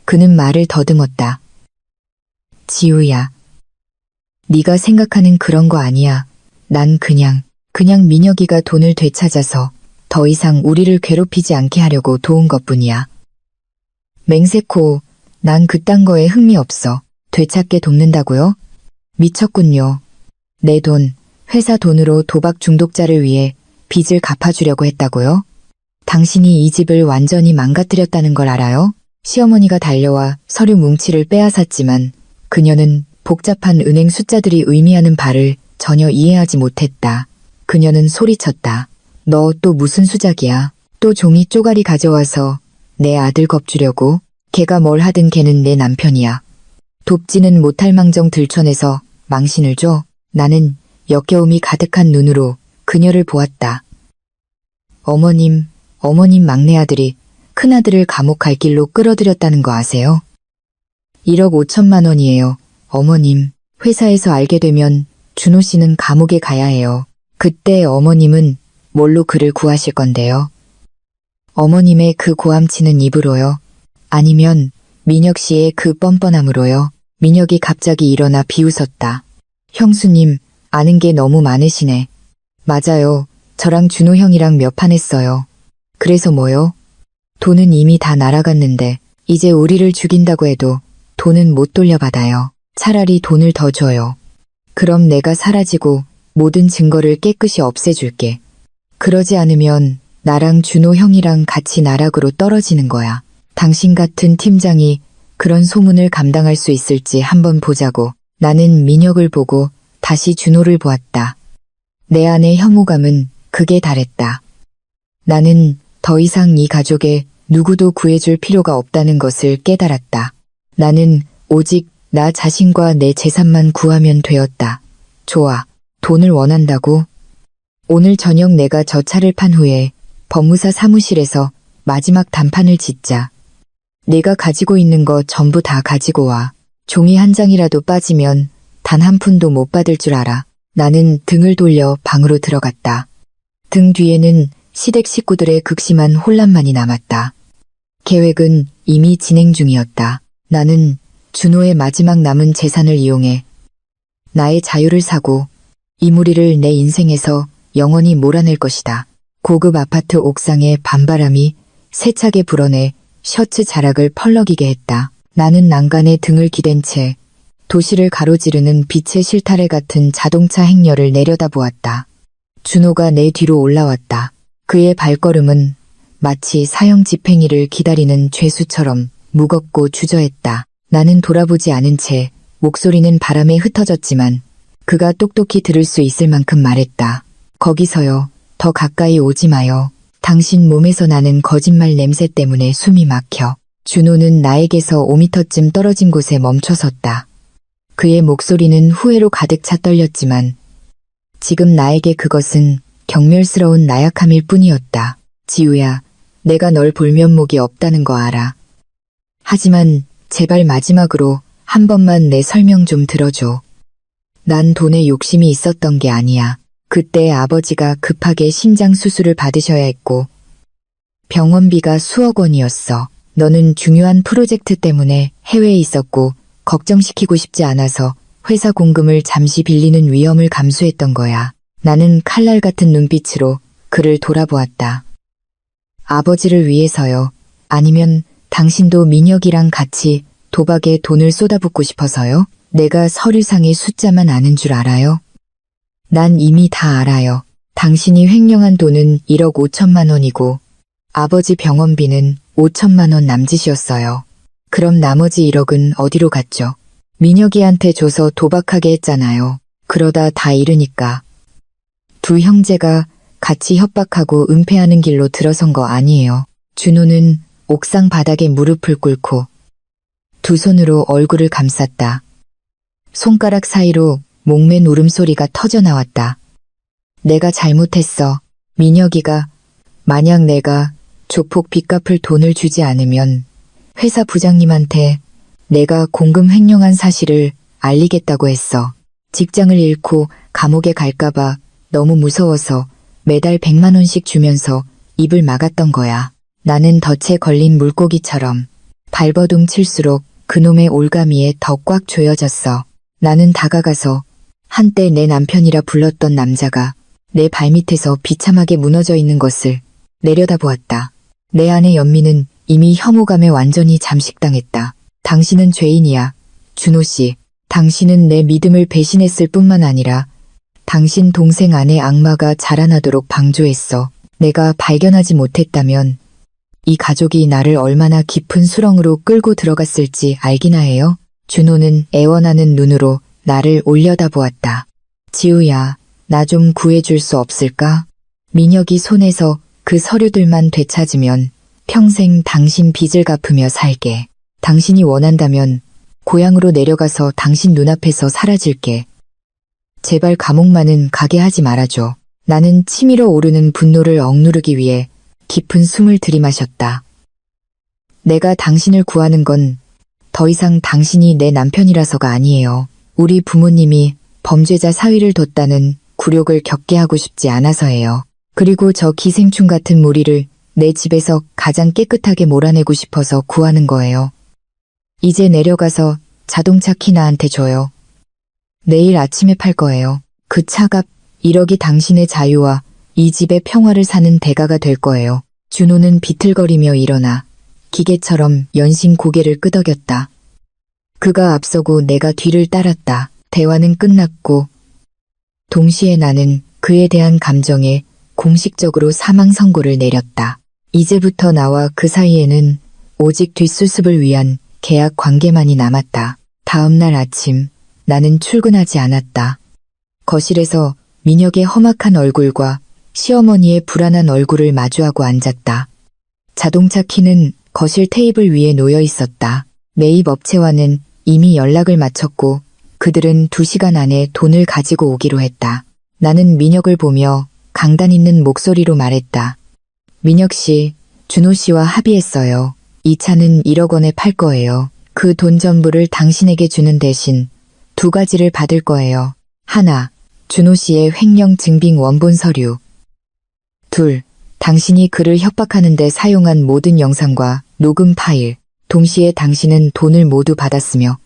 그는 말을 더듬었다. 지우야. 네가 생각하는 그런 거 아니야. 난 그냥 민혁이가 돈을 되찾아서 더 이상 우리를 괴롭히지 않게 하려고 도운 것뿐이야. 맹세코, 난 그딴 거에 흥미 없어. 되찾게 돕는다고요? 미쳤군요. 내 돈, 회사 돈으로 도박 중독자를 위해 빚을 갚아주려고 했다고요? 당신이 이 집을 완전히 망가뜨렸다는 걸 알아요? 시어머니가 달려와 서류 뭉치를 빼앗았지만 그녀는 복잡한 은행 숫자들이 의미하는 바를 전혀 이해하지 못했다. 그녀는 소리쳤다. 너 또 무슨 수작이야? 또 종이 쪼가리 가져와서 내 아들 겁주려고? 걔가 뭘 하든 걔는 내 남편이야. 돕지는 못할 망정 들춰내서 망신을 줘. 나는 역겨움이 가득한 눈으로 그녀를 보았다. 어머님 막내 아들이 큰아들을 감옥 갈 길로 끌어들였다는 거 아세요? 1억 5천만 원이에요. 어머님, 회사에서 알게 되면 준호 씨는 감옥에 가야 해요. 그때 어머님은 뭘로 그를 구하실 건데요? 어머님의 그 고함치는 입으로요? 아니면 민혁 씨의 그 뻔뻔함으로요? 민혁이 갑자기 일어나 비웃었다. 형수님, 아는 게 너무 많으시네. 맞아요. 저랑 준호 형이랑 몇 판 했어요. 그래서 뭐요? 돈은 이미 다 날아갔는데 이제 우리를 죽인다고 해도 돈은 못 돌려받아요. 차라리 돈을 더 줘요. 그럼 내가 사라지고 모든 증거를 깨끗이 없애줄게. 그러지 않으면 나랑 준호 형이랑 같이 나락으로 떨어지는 거야. 당신 같은 팀장이 그런 소문을 감당할 수 있을지 한번 보자고. 나는 민혁을 보고 다시 준호를 보았다. 내 안의 혐오감은 극에 달했다. 나는 더 이상 이 가족에 누구도 구해줄 필요가 없다는 것을 깨달았다. 나는 오직 나 자신과 내 재산만 구하면 되었다. 좋아. 돈을 원한다고? 오늘 저녁 내가 저 차를 판 후에 법무사 사무실에서 마지막 단판을 짓자. 내가 가지고 있는 거 전부 다 가지고 와. 종이 한 장이라도 빠지면 단 한 푼도 못 받을 줄 알아. 나는 등을 돌려 방으로 들어갔다. 등 뒤에는 시댁 식구들의 극심한 혼란만이 남았다. 계획은 이미 진행 중이었다. 나는 준호의 마지막 남은 재산을 이용해 나의 자유를 사고 이 무리를 내 인생에서 영원히 몰아낼 것이다. 고급 아파트 옥상에 밤바람이 세차게 불어내 셔츠 자락을 펄럭이게 했다. 나는 난간에 등을 기댄 채 도시를 가로지르는 빛의 실타래 같은 자동차 행렬을 내려다보았다. 준호가 내 뒤로 올라왔다. 그의 발걸음은 마치 사형 집행일을 기다리는 죄수처럼 무겁고 주저했다. 나는 돌아보지 않은 채 목소리는 바람에 흩어졌지만 그가 똑똑히 들을 수 있을 만큼 말했다. 거기서요. 더 가까이 오지 마요. 당신 몸에서 나는 거짓말 냄새 때문에 숨이 막혀. 준호는 나에게서 5미터쯤 떨어진 곳에 멈춰섰다. 그의 목소리는 후회로 가득 차 떨렸지만 지금 나에게 그것은 경멸스러운 나약함일 뿐이었다. 지우야, 내가 널 볼 면목이 없다는 거 알아. 하지만 제발 마지막으로 한 번만 내 설명 좀 들어줘. 난 돈에 욕심이 있었던 게 아니야. 그때 아버지가 급하게 심장 수술을 받으셔야 했고 병원비가 수억 원이었어. 너는 중요한 프로젝트 때문에 해외에 있었고 걱정시키고 싶지 않아서 회사 공금을 잠시 빌리는 위험을 감수했던 거야. 나는 칼날 같은 눈빛으로 그를 돌아보았다. 아버지를 위해서요? 아니면 당신도 민혁이랑 같이 도박에 돈을 쏟아붓고 싶어서요? 내가 서류상의 숫자만 아는 줄 알아요? 난 이미 다 알아요. 당신이 횡령한 돈은 1억 5천만 원이고 아버지 병원비는 5천만 원 남짓이었어요. 그럼 나머지 1억은 어디로 갔죠? 민혁이한테 줘서 도박하게 했잖아요. 그러다 다 잃으니까. 두 형제가 같이 협박하고 은폐하는 길로 들어선 거 아니에요. 준호는 옥상 바닥에 무릎을 꿇고 두 손으로 얼굴을 감쌌다. 손가락 사이로 목맨 울음소리가 터져나왔다. 내가 잘못했어. 민혁이가 만약 내가 조폭 빚 갚을 돈을 주지 않으면 회사 부장님한테 내가 공금 횡령한 사실을 알리겠다고 했어. 직장을 잃고 감옥에 갈까봐 너무 무서워서 매달 100만 원씩 주면서 입을 막았던 거야. 나는 덫에 걸린 물고기처럼 발버둥 칠수록 그놈의 올가미에 더 꽉 조여졌어. 나는 다가가서 한때 내 남편이라 불렀던 남자가 내 발밑에서 비참하게 무너져 있는 것을 내려다보았다. 내 안의 연민은 이미 혐오감에 완전히 잠식당했다. 당신은 죄인이야, 준호 씨. 당신은 내 믿음을 배신했을 뿐만 아니라 당신 동생 안에 악마가 자라나도록 방조했어. 내가 발견하지 못했다면 이 가족이 나를 얼마나 깊은 수렁으로 끌고 들어갔을지 알기나 해요. 준호는 애원하는 눈으로 나를 올려다보았다. 지우야, 나 좀 구해줄 수 없을까? 민혁이 손에서 그 서류들만 되찾으면 평생 당신 빚을 갚으며 살게. 당신이 원한다면 고향으로 내려가서 당신 눈앞에서 사라질게. 제발 감옥만은 가게 하지 말아줘. 나는 치밀어 오르는 분노를 억누르기 위해 깊은 숨을 들이마셨다. 내가 당신을 구하는 건 더 이상 당신이 내 남편이라서가 아니에요. 우리 부모님이 범죄자 사위를 뒀다는 굴욕을 겪게 하고 싶지 않아서예요. 그리고 저 기생충 같은 무리를 내 집에서 가장 깨끗하게 몰아내고 싶어서 구하는 거예요. 이제 내려가서 자동차 키 나한테 줘요. 내일 아침에 팔 거예요. 그 차값 1억이 당신의 자유와 이 집의 평화를 사는 대가가 될 거예요. 준호는 비틀거리며 일어나 기계처럼 연신 고개를 끄덕였다. 그가 앞서고 내가 뒤를 따랐다. 대화는 끝났고 동시에 나는 그에 대한 감정에 공식적으로 사망 선고를 내렸다. 이제부터 나와 그 사이에는 오직 뒷수습을 위한 계약 관계만이 남았다. 다음 날 아침 나는 출근하지 않았다. 거실에서 민혁의 험악한 얼굴과 시어머니의 불안한 얼굴을 마주하고 앉았다. 자동차 키는 거실 테이블 위에 놓여 있었다. 매입 업체와는 이미 연락을 마쳤고 그들은 2시간 안에 돈을 가지고 오기로 했다. 나는 민혁을 보며 강단 있는 목소리로 말했다. 민혁 씨, 준호 씨와 합의했어요. 이 차는 1억 원에 팔 거예요. 그 돈 전부를 당신에게 주는 대신 2가지를 받을 거예요. 하나, 준호 씨의 횡령 증빙 원본 서류. 둘, 당신이 그를 협박하는데 사용한 모든 영상과 녹음 파일. 동시에 당신은 돈을 모두 받았으며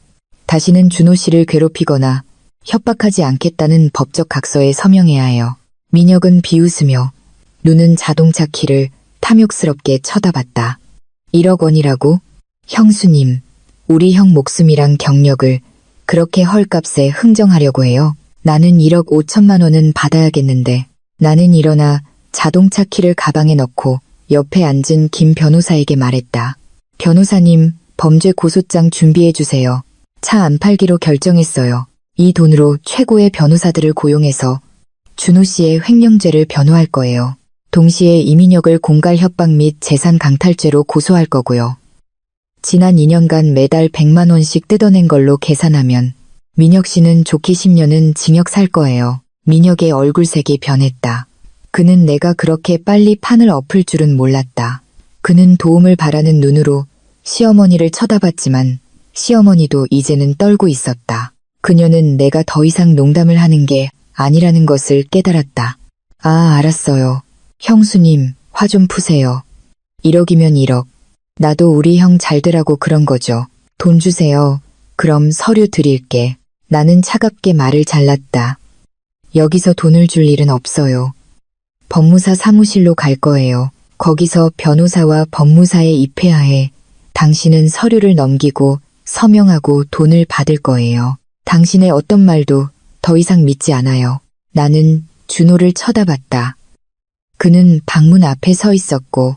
다시는 준호 씨를 괴롭히거나 협박하지 않겠다는 법적 각서에 서명해야 해요. 민혁은 비웃으며 눈은 자동차 키를 탐욕스럽게 쳐다봤다. 1억 원이라고? 형수님, 우리 형 목숨이랑 경력을 그렇게 헐값에 흥정하려고 해요. 나는 1억 5천만 원은 받아야겠는데. 나는 일어나 자동차 키를 가방에 넣고 옆에 앉은 김 변호사에게 말했다. 변호사님, 범죄 고소장 준비해주세요. 차 안 팔기로 결정했어요. 이 돈으로 최고의 변호사들을 고용해서 준호 씨의 횡령죄를 변호할 거예요. 동시에 이민혁을 공갈 협박 및 재산 강탈죄로 고소할 거고요. 지난 2년간 매달 100만 원씩 뜯어낸 걸로 계산하면 민혁 씨는 좋게 10년은 징역 살 거예요. 민혁의 얼굴색이 변했다. 그는 내가 그렇게 빨리 판을 엎을 줄은 몰랐다. 그는 도움을 바라는 눈으로 시어머니를 쳐다봤지만 시어머니도 이제는 떨고 있었다. 그녀는 내가 더 이상 농담을 하는 게 아니라는 것을 깨달았다. 아, 알았어요. 형수님, 화 좀 푸세요. 1억이면 1억. 나도 우리 형 잘 되라고 그런 거죠. 돈 주세요. 그럼 서류 드릴게. 나는 차갑게 말을 잘랐다. 여기서 돈을 줄 일은 없어요. 법무사 사무실로 갈 거예요. 거기서 변호사와 법무사의 입회하에 당신은 서류를 넘기고 서명하고 돈을 받을 거예요. 당신의 어떤 말도 더 이상 믿지 않아요. 나는 준호를 쳐다봤다. 그는 방문 앞에 서 있었고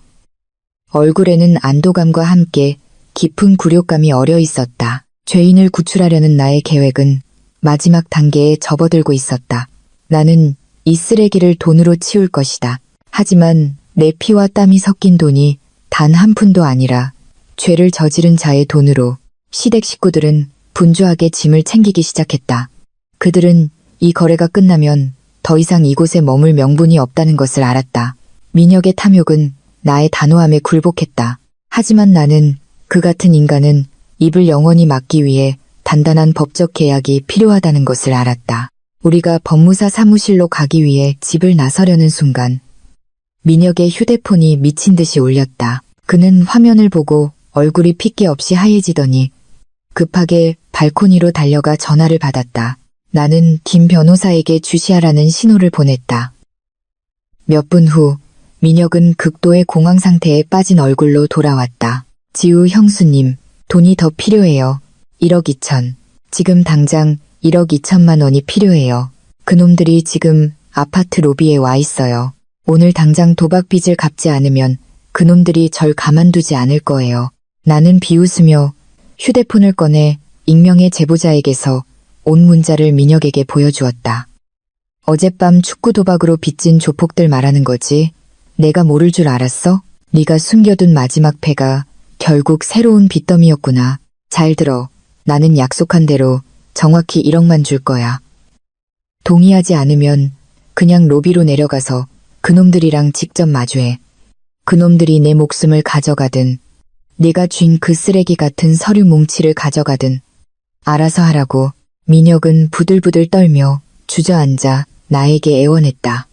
얼굴에는 안도감과 함께 깊은 굴욕감이 어려 있었다. 죄인을 구출하려는 나의 계획은 마지막 단계에 접어들고 있었다. 나는 이 쓰레기를 돈으로 치울 것이다. 하지만 내 피와 땀이 섞인 돈이 단 한 푼도 아니라 죄를 저지른 자의 돈으로 시댁 식구들은 분주하게 짐을 챙기기 시작했다. 그들은 이 거래가 끝나면 더 이상 이곳에 머물 명분이 없다는 것을 알았다. 민혁의 탐욕은 나의 단호함에 굴복했다. 하지만 나는 그 같은 인간은 입을 영원히 막기 위해 단단한 법적 계약이 필요하다는 것을 알았다. 우리가 법무사 사무실로 가기 위해 집을 나서려는 순간 민혁의 휴대폰이 미친 듯이 울렸다. 그는 화면을 보고 얼굴이 핏기 없이 하얘지더니 급하게 발코니로 달려가 전화를 받았다. 나는 김 변호사에게 주시하라는 신호를 보냈다. 몇 분 후 민혁은 극도의 공황 상태에 빠진 얼굴로 돌아왔다. 지우 형수님, 돈이 더 필요해요. 1억 2천. 지금 당장 1억 2천만 원이 필요해요. 그놈들이 지금 아파트 로비에 와 있어요. 오늘 당장 도박 빚을 갚지 않으면 그놈들이 절 가만두지 않을 거예요. 나는 비웃으며 휴대폰을 꺼내 익명의 제보자에게서 온 문자를 민혁에게 보여주었다. 어젯밤 축구 도박으로 빚진 조폭들 말하는 거지. 내가 모를 줄 알았어? 네가 숨겨둔 마지막 패가 결국 새로운 빚더미였구나. 잘 들어. 나는 약속한 대로 정확히 1억만 줄 거야. 동의하지 않으면 그냥 로비로 내려가서 그놈들이랑 직접 마주해. 그놈들이 내 목숨을 가져가든 내가 쥔 그 쓰레기 같은 서류 뭉치를 가져가든 알아서 하라고. 민혁은 부들부들 떨며 주저앉아 나에게 애원했다.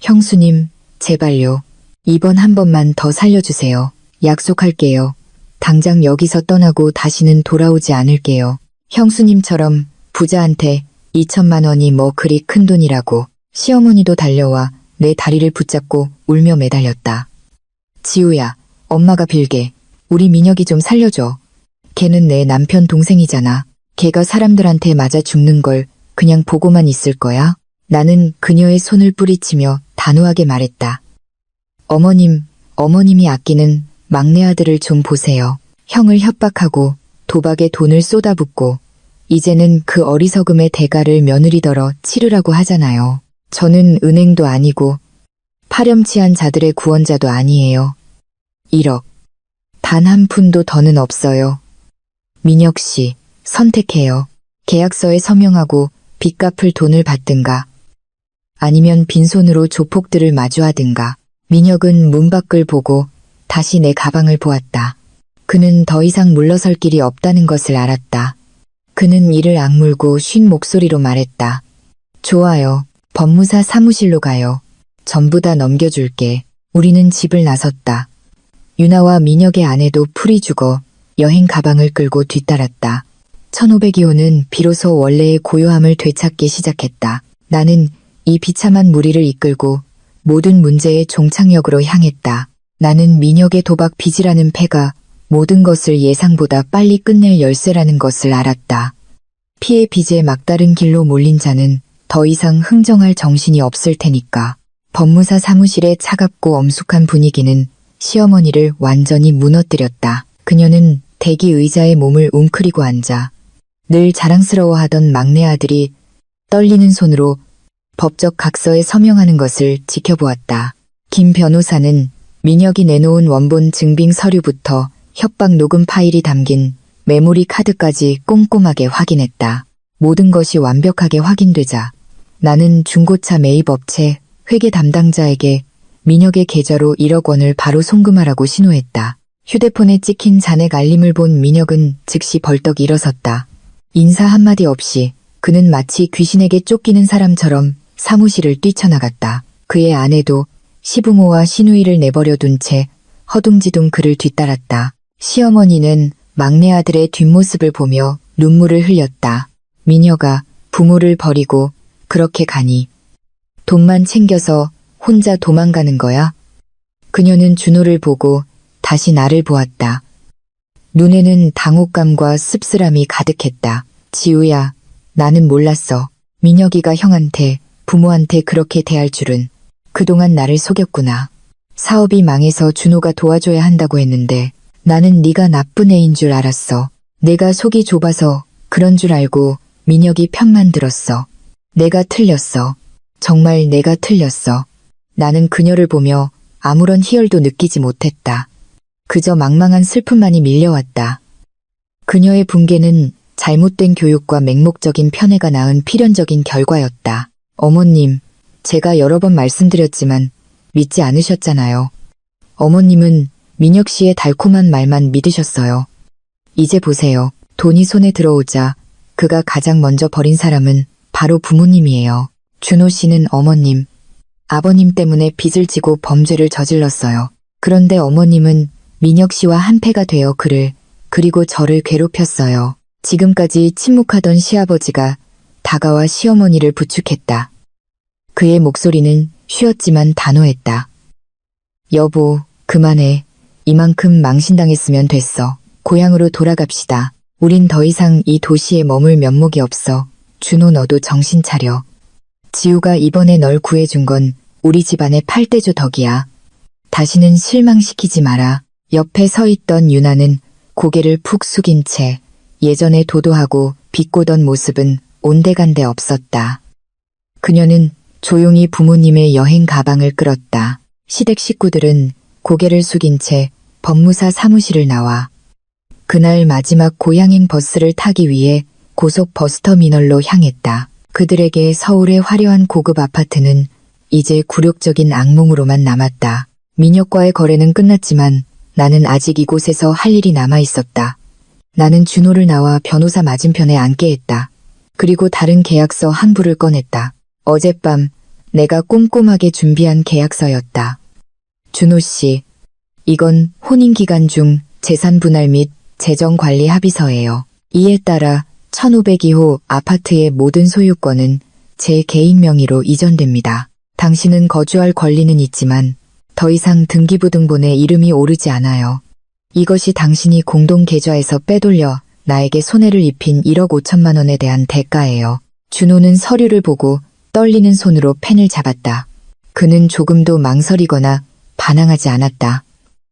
형수님, 제발요. 이번 한 번만 더 살려주세요. 약속할게요. 당장 여기서 떠나고 다시는 돌아오지 않을게요. 형수님처럼 부자한테 2천만 원이 뭐 그리 큰 돈이라고. 시어머니도 달려와 내 다리를 붙잡고 울며 매달렸다. 지우야, 엄마가 빌게. 우리 민혁이 좀 살려줘. 걔는 내 남편 동생이잖아. 걔가 사람들한테 맞아 죽는 걸 그냥 보고만 있을 거야? 나는 그녀의 손을 뿌리치며 단호하게 말했다. 어머님이 아끼는 막내 아들을 좀 보세요. 형을 협박하고 도박에 돈을 쏟아붓고 이제는 그 어리석음의 대가를 며느리더러 치르라고 하잖아요. 저는 은행도 아니고 파렴치한 자들의 구원자도 아니에요. 1억. 단 한 푼도 더는 없어요. 민혁 씨, 선택해요. 계약서에 서명하고 빚 갚을 돈을 받든가 아니면 빈손으로 조폭들을 마주하든가. 민혁은 문 밖을 보고 다시 내 가방을 보았다. 그는 더 이상 물러설 길이 없다는 것을 알았다. 그는 이를 악물고 쉰 목소리로 말했다. 좋아요. 법무사 사무실로 가요. 전부 다 넘겨줄게. 우리는 집을 나섰다. 유나와 민혁의 아내도 풀이 죽어 여행 가방을 끌고 뒤따랐다. 1502호는 비로소 원래의 고요함을 되찾기 시작했다. 나는 이 비참한 무리를 이끌고 모든 문제의 종착역으로 향했다. 나는 민혁의 도박 빚이라는 패가 모든 것을 예상보다 빨리 끝낼 열쇠라는 것을 알았다. 피해 빚에 막다른 길로 몰린 자는 더 이상 흥정할 정신이 없을 테니까. 법무사 사무실의 차갑고 엄숙한 분위기는 시어머니를 완전히 무너뜨렸다. 그녀는 대기 의자에 몸을 웅크리고 앉아 늘 자랑스러워하던 막내 아들이 떨리는 손으로 법적 각서에 서명하는 것을 지켜보았다. 김 변호사는 민혁이 내놓은 원본 증빙 서류부터 협박 녹음 파일이 담긴 메모리 카드까지 꼼꼼하게 확인했다. 모든 것이 완벽하게 확인되자 나는 중고차 매입업체 회계 담당자에게 민혁의 계좌로 1억 원을 바로 송금하라고 신호했다. 휴대폰에 찍힌 잔액 알림을 본 민혁은 즉시 벌떡 일어섰다. 인사 한마디 없이 그는 마치 귀신에게 쫓기는 사람처럼 사무실을 뛰쳐나갔다. 그의 아내도 시부모와 시누이를 내버려 둔 채 허둥지둥 그를 뒤따랐다. 시어머니는 막내 아들의 뒷모습을 보며 눈물을 흘렸다. 민혁아, 부모를 버리고 그렇게 가니 돈만 챙겨서 혼자 도망가는 거야? 그녀는 준호를 보고 다시 나를 보았다. 눈에는 당혹감과 씁쓸함이 가득했다. 지우야, 나는 몰랐어. 민혁이가 형한테, 부모한테 그렇게 대할 줄은. 그동안 나를 속였구나. 사업이 망해서 준호가 도와줘야 한다고 했는데 나는 네가 나쁜 애인 줄 알았어. 내가 속이 좁아서 그런 줄 알고 민혁이 편만 들었어. 내가 틀렸어. 정말 내가 틀렸어. 나는 그녀를 보며 아무런 희열도 느끼지 못했다. 그저 망망한 슬픔만이 밀려왔다. 그녀의 붕괴는 잘못된 교육과 맹목적인 편애가 낳은 필연적인 결과였다. 어머님, 제가 여러 번 말씀드렸지만 믿지 않으셨잖아요. 어머님은 민혁 씨의 달콤한 말만 믿으셨어요. 이제 보세요. 돈이 손에 들어오자 그가 가장 먼저 버린 사람은 바로 부모님이에요. 준호 씨는 어머님, 아버님 때문에 빚을 지고 범죄를 저질렀어요. 그런데 어머님은 민혁 씨와 한패가 되어 그리고 저를 괴롭혔어요. 지금까지 침묵하던 시아버지가 다가와 시어머니를 부축했다. 그의 목소리는 쉬었지만 단호했다. 여보, 그만해. 이만큼 망신당했으면 됐어. 고향으로 돌아갑시다. 우린 더 이상 이 도시에 머물 면목이 없어. 준호, 너도 정신 차려. 지우가 이번에 널 구해준 건 우리 집안의 팔대조 덕이야. 다시는 실망시키지 마라. 옆에 서 있던 유나는 고개를 푹 숙인 채 예전에 도도하고 비꼬던 모습은 온데간데 없었다. 그녀는 조용히 부모님의 여행 가방을 끌었다. 시댁 식구들은 고개를 숙인 채 법무사 사무실을 나와 그날 마지막 고향행 버스를 타기 위해 고속 버스터미널로 향했다. 그들에게 서울의 화려한 고급 아파트는 이제 굴욕적인 악몽으로만 남았다. 민혁과의 거래는 끝났지만 나는 아직 이곳에서 할 일이 남아 있었다. 나는 준호를 나와 변호사 맞은편에 앉게 했다. 그리고 다른 계약서 한 부를 꺼냈다. 어젯밤 내가 꼼꼼하게 준비한 계약서였다. 준호 씨, 이건 혼인기간 중 재산분할 및 재정관리 합의서예요. 이에 따라 1502호 아파트의 모든 소유권은 제 개인 명의로 이전됩니다. 당신은 거주할 권리는 있지만 더 이상 등기부등본에 이름이 오르지 않아요. 이것이 당신이 공동계좌에서 빼돌려 나에게 손해를 입힌 1억 5천만 원에 대한 대가예요. 준호는 서류를 보고 떨리는 손으로 펜을 잡았다. 그는 조금도 망설이거나 반항하지 않았다.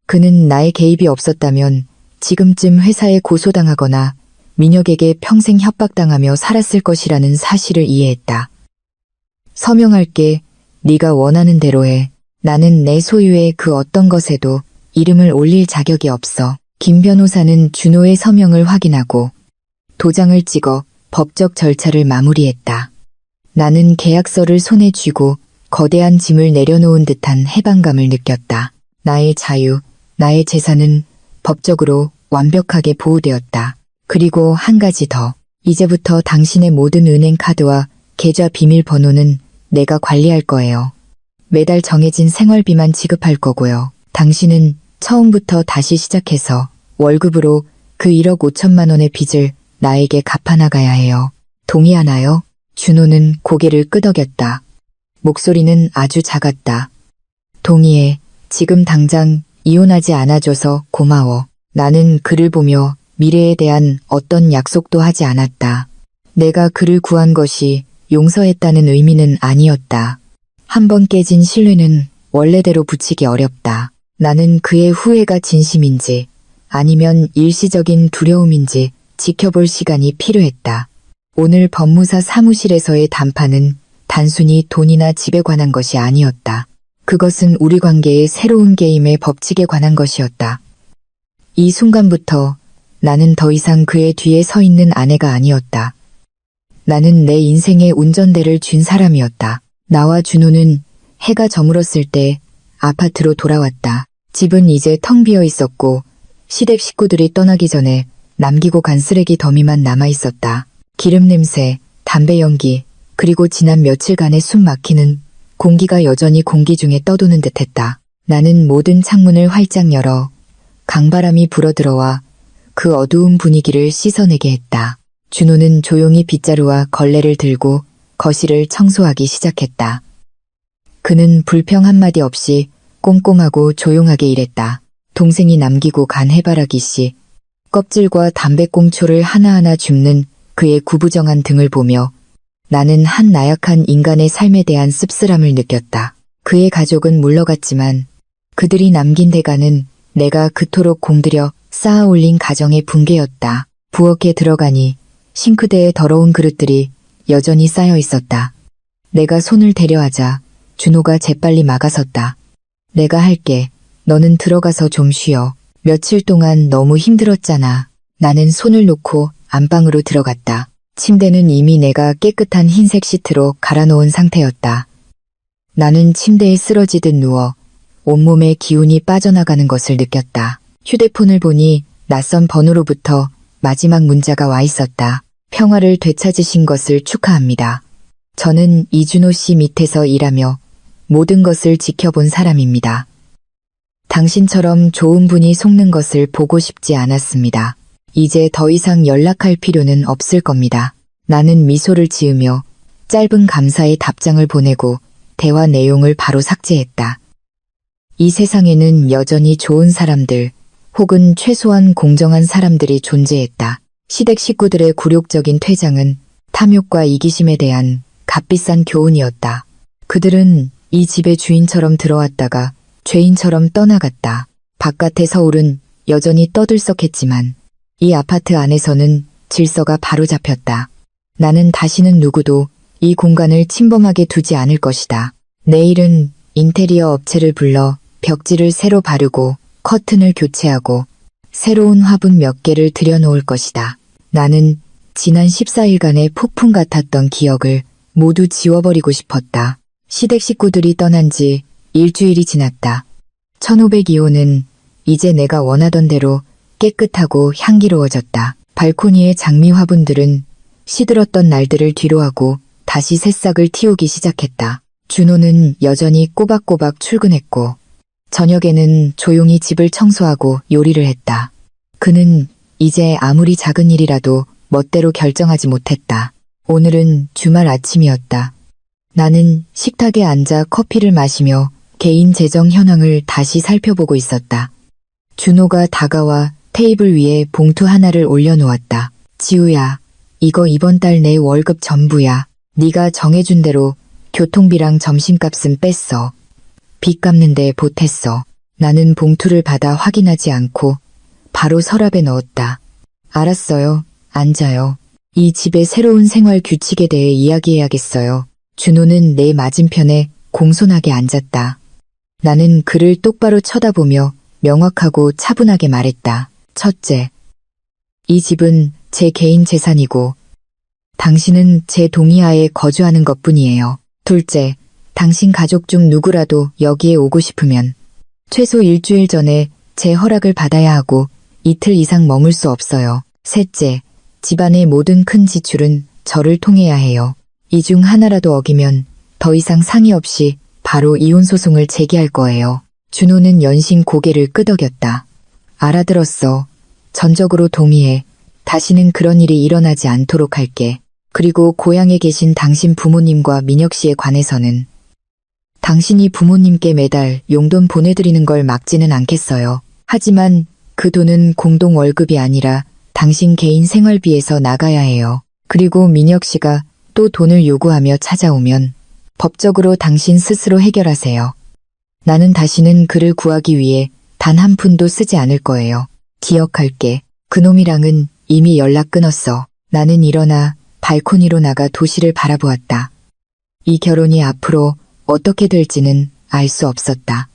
그는 나의 개입이 없었다면 지금쯤 회사에 고소당하거나 민혁에게 평생 협박당하며 살았을 것이라는 사실을 이해했다. 서명할게. 네가 원하는 대로 해. 나는 내 소유의 그 어떤 것에도 이름을 올릴 자격이 없어. 김 변호사는 준호의 서명을 확인하고 도장을 찍어 법적 절차를 마무리했다. 나는 계약서를 손에 쥐고 거대한 짐을 내려놓은 듯한 해방감을 느꼈다. 나의 자유, 나의 재산은 법적으로 완벽하게 보호되었다. 그리고 한 가지 더. 이제부터 당신의 모든 은행 카드와 계좌 비밀번호는 내가 관리할 거예요. 매달 정해진 생활비만 지급할 거고요. 당신은 처음부터 다시 시작해서 월급으로 그 1억 5천만 원의 빚을 나에게 갚아나가야 해요. 동의하나요? 준호는 고개를 끄덕였다. 목소리는 아주 작았다. 동의해. 지금 당장 이혼하지 않아줘서 고마워. 나는 그를 보며 미래에 대한 어떤 약속도 하지 않았다. 내가 그를 구한 것이 용서했다는 의미는 아니었다. 한 번 깨진 신뢰는 원래대로 붙이기 어렵다. 나는 그의 후회가 진심인지 아니면 일시적인 두려움인지 지켜볼 시간이 필요했다. 오늘 법무사 사무실에서의談판은 단순히 돈이나 집에 관한 것이 아니었다. 그것은 우리 관계의 새로운 게임의 법칙에 관한 것이었다. 이 순간부터 나는 더 이상 그의 뒤에 서 있는 아내가 아니었다. 나는 내 인생의 운전대를 쥔 사람이었다. 나와 준호는 해가 저물었을 때 아파트로 돌아왔다. 집은 이제 텅 비어 있었고 시댁 식구들이 떠나기 전에 남기고 간 쓰레기 더미만 남아 있었다. 기름 냄새, 담배 연기, 그리고 지난 며칠간의 숨 막히는 공기가 여전히 공기 중에 떠도는 듯했다. 나는 모든 창문을 활짝 열어 강바람이 불어들어와 그 어두운 분위기를 씻어내게 했다. 준호는 조용히 빗자루와 걸레를 들고 거실을 청소하기 시작했다. 그는 불평 한마디 없이 꼼꼼하고 조용하게 일했다. 동생이 남기고 간 해바라기 씨, 껍질과 담배꽁초를 하나하나 줍는 그의 구부정한 등을 보며 나는 한 나약한 인간의 삶에 대한 씁쓸함을 느꼈다. 그의 가족은 물러갔지만 그들이 남긴 대가는 내가 그토록 공들여 쌓아 올린 가정의 붕괴였다. 부엌에 들어가니 싱크대에 더러운 그릇들이 여전히 쌓여 있었다. 내가 손을 대려하자 준호가 재빨리 막아섰다. 내가 할게. 너는 들어가서 좀 쉬어. 며칠 동안 너무 힘들었잖아. 나는 손을 놓고 안방으로 들어갔다. 침대는 이미 내가 깨끗한 흰색 시트로 갈아놓은 상태였다. 나는 침대에 쓰러지듯 누워 온몸에 기운이 빠져나가는 것을 느꼈다. 휴대폰을 보니 낯선 번호로부터 마지막 문자가 와 있었다. 평화를 되찾으신 것을 축하합니다. 저는 이준호 씨 밑에서 일하며 모든 것을 지켜본 사람입니다. 당신처럼 좋은 분이 속는 것을 보고 싶지 않았습니다. 이제 더 이상 연락할 필요는 없을 겁니다. 나는 미소를 지으며 짧은 감사의 답장을 보내고 대화 내용을 바로 삭제했다. 이 세상에는 여전히 좋은 사람들 혹은 최소한 공정한 사람들이 존재했다. 시댁 식구들의 굴욕적인 퇴장은 탐욕과 이기심에 대한 값비싼 교훈이었다. 그들은 이 집의 주인처럼 들어왔다가 죄인처럼 떠나갔다. 바깥의 서울은 여전히 떠들썩했지만 이 아파트 안에서는 질서가 바로잡혔다. 나는 다시는 누구도 이 공간을 침범하게 두지 않을 것이다. 내일은 인테리어 업체를 불러 벽지를 새로 바르고 커튼을 교체하고 새로운 화분 몇 개를 들여놓을 것이다. 나는 지난 14일간의 폭풍 같았던 기억을 모두 지워버리고 싶었다. 시댁 식구들이 떠난 지 일주일이 지났다. 1502호는 이제 내가 원하던 대로 깨끗하고 향기로워졌다. 발코니의 장미 화분들은 시들었던 날들을 뒤로하고 다시 새싹을 틔우기 시작했다. 준호는 여전히 꼬박꼬박 출근했고 저녁에는 조용히 집을 청소하고 요리를 했다. 그는 이제 아무리 작은 일이라도 멋대로 결정하지 못했다. 오늘은 주말 아침이었다. 나는 식탁에 앉아 커피를 마시며 개인 재정 현황을 다시 살펴보고 있었다. 준호가 다가와 테이블 위에 봉투 하나를 올려놓았다. 지우야, 이거 이번 달 내 월급 전부야. 네가 정해준 대로 교통비랑 점심값은 뺐어. 빚 갚는데 보탰어. 나는 봉투를 받아 확인하지 않고 바로 서랍에 넣었다. 알았어요. 앉아요. 이 집의 새로운 생활 규칙에 대해 이야기해야겠어요. 준호는 내 맞은편에 공손하게 앉았다. 나는 그를 똑바로 쳐다보며 명확하고 차분하게 말했다. 첫째, 이 집은 제 개인 재산이고 당신은 제 동의하에 거주하는 것뿐이에요. 둘째, 당신 가족 중 누구라도 여기에 오고 싶으면 최소 일주일 전에 제 허락을 받아야 하고 이틀 이상 머물 수 없어요. 셋째, 집안의 모든 큰 지출은 저를 통해야 해요. 이 중 하나라도 어기면 더 이상 상의 없이 바로 이혼 소송을 제기할 거예요. 준호는 연신 고개를 끄덕였다. 알아들었어. 전적으로 동의해. 다시는 그런 일이 일어나지 않도록 할게. 그리고 고향에 계신 당신 부모님과 민혁 씨에 관해서는 당신이 부모님께 매달 용돈 보내드리는 걸 막지는 않겠어요. 하지만 그 돈은 공동 월급이 아니라 당신 개인 생활비에서 나가야 해요. 그리고 민혁 씨가 또 돈을 요구하며 찾아오면 법적으로 당신 스스로 해결하세요. 나는 다시는 그를 구하기 위해 단 한 푼도 쓰지 않을 거예요. 기억할게. 그놈이랑은 이미 연락 끊었어. 나는 일어나 발코니로 나가 도시를 바라보았다. 이 결혼이 앞으로 어떻게 될지는 알 수 없었다.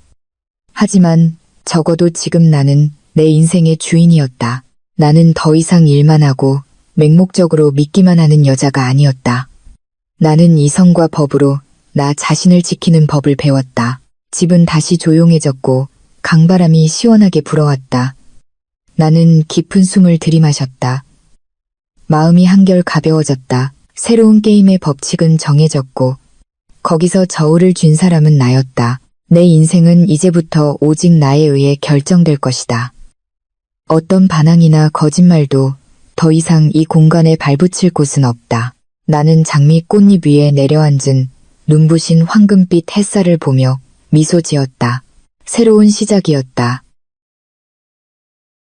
하지만 적어도 지금 나는 내 인생의 주인이었다. 나는 더 이상 일만 하고 맹목적으로 믿기만 하는 여자가 아니었다. 나는 이성과 법으로 나 자신을 지키는 법을 배웠다. 집은 다시 조용해졌고 강바람이 시원하게 불어왔다. 나는 깊은 숨을 들이마셨다. 마음이 한결 가벼워졌다. 새로운 게임의 법칙은 정해졌고 거기서 저울을 쥔 사람은 나였다. 내 인생은 이제부터 오직 나에 의해 결정될 것이다. 어떤 반항이나 거짓말도 더 이상 이 공간에 발붙일 곳은 없다. 나는 장미 꽃잎 위에 내려앉은 눈부신 황금빛 햇살을 보며 미소 지었다. 새로운 시작이었다.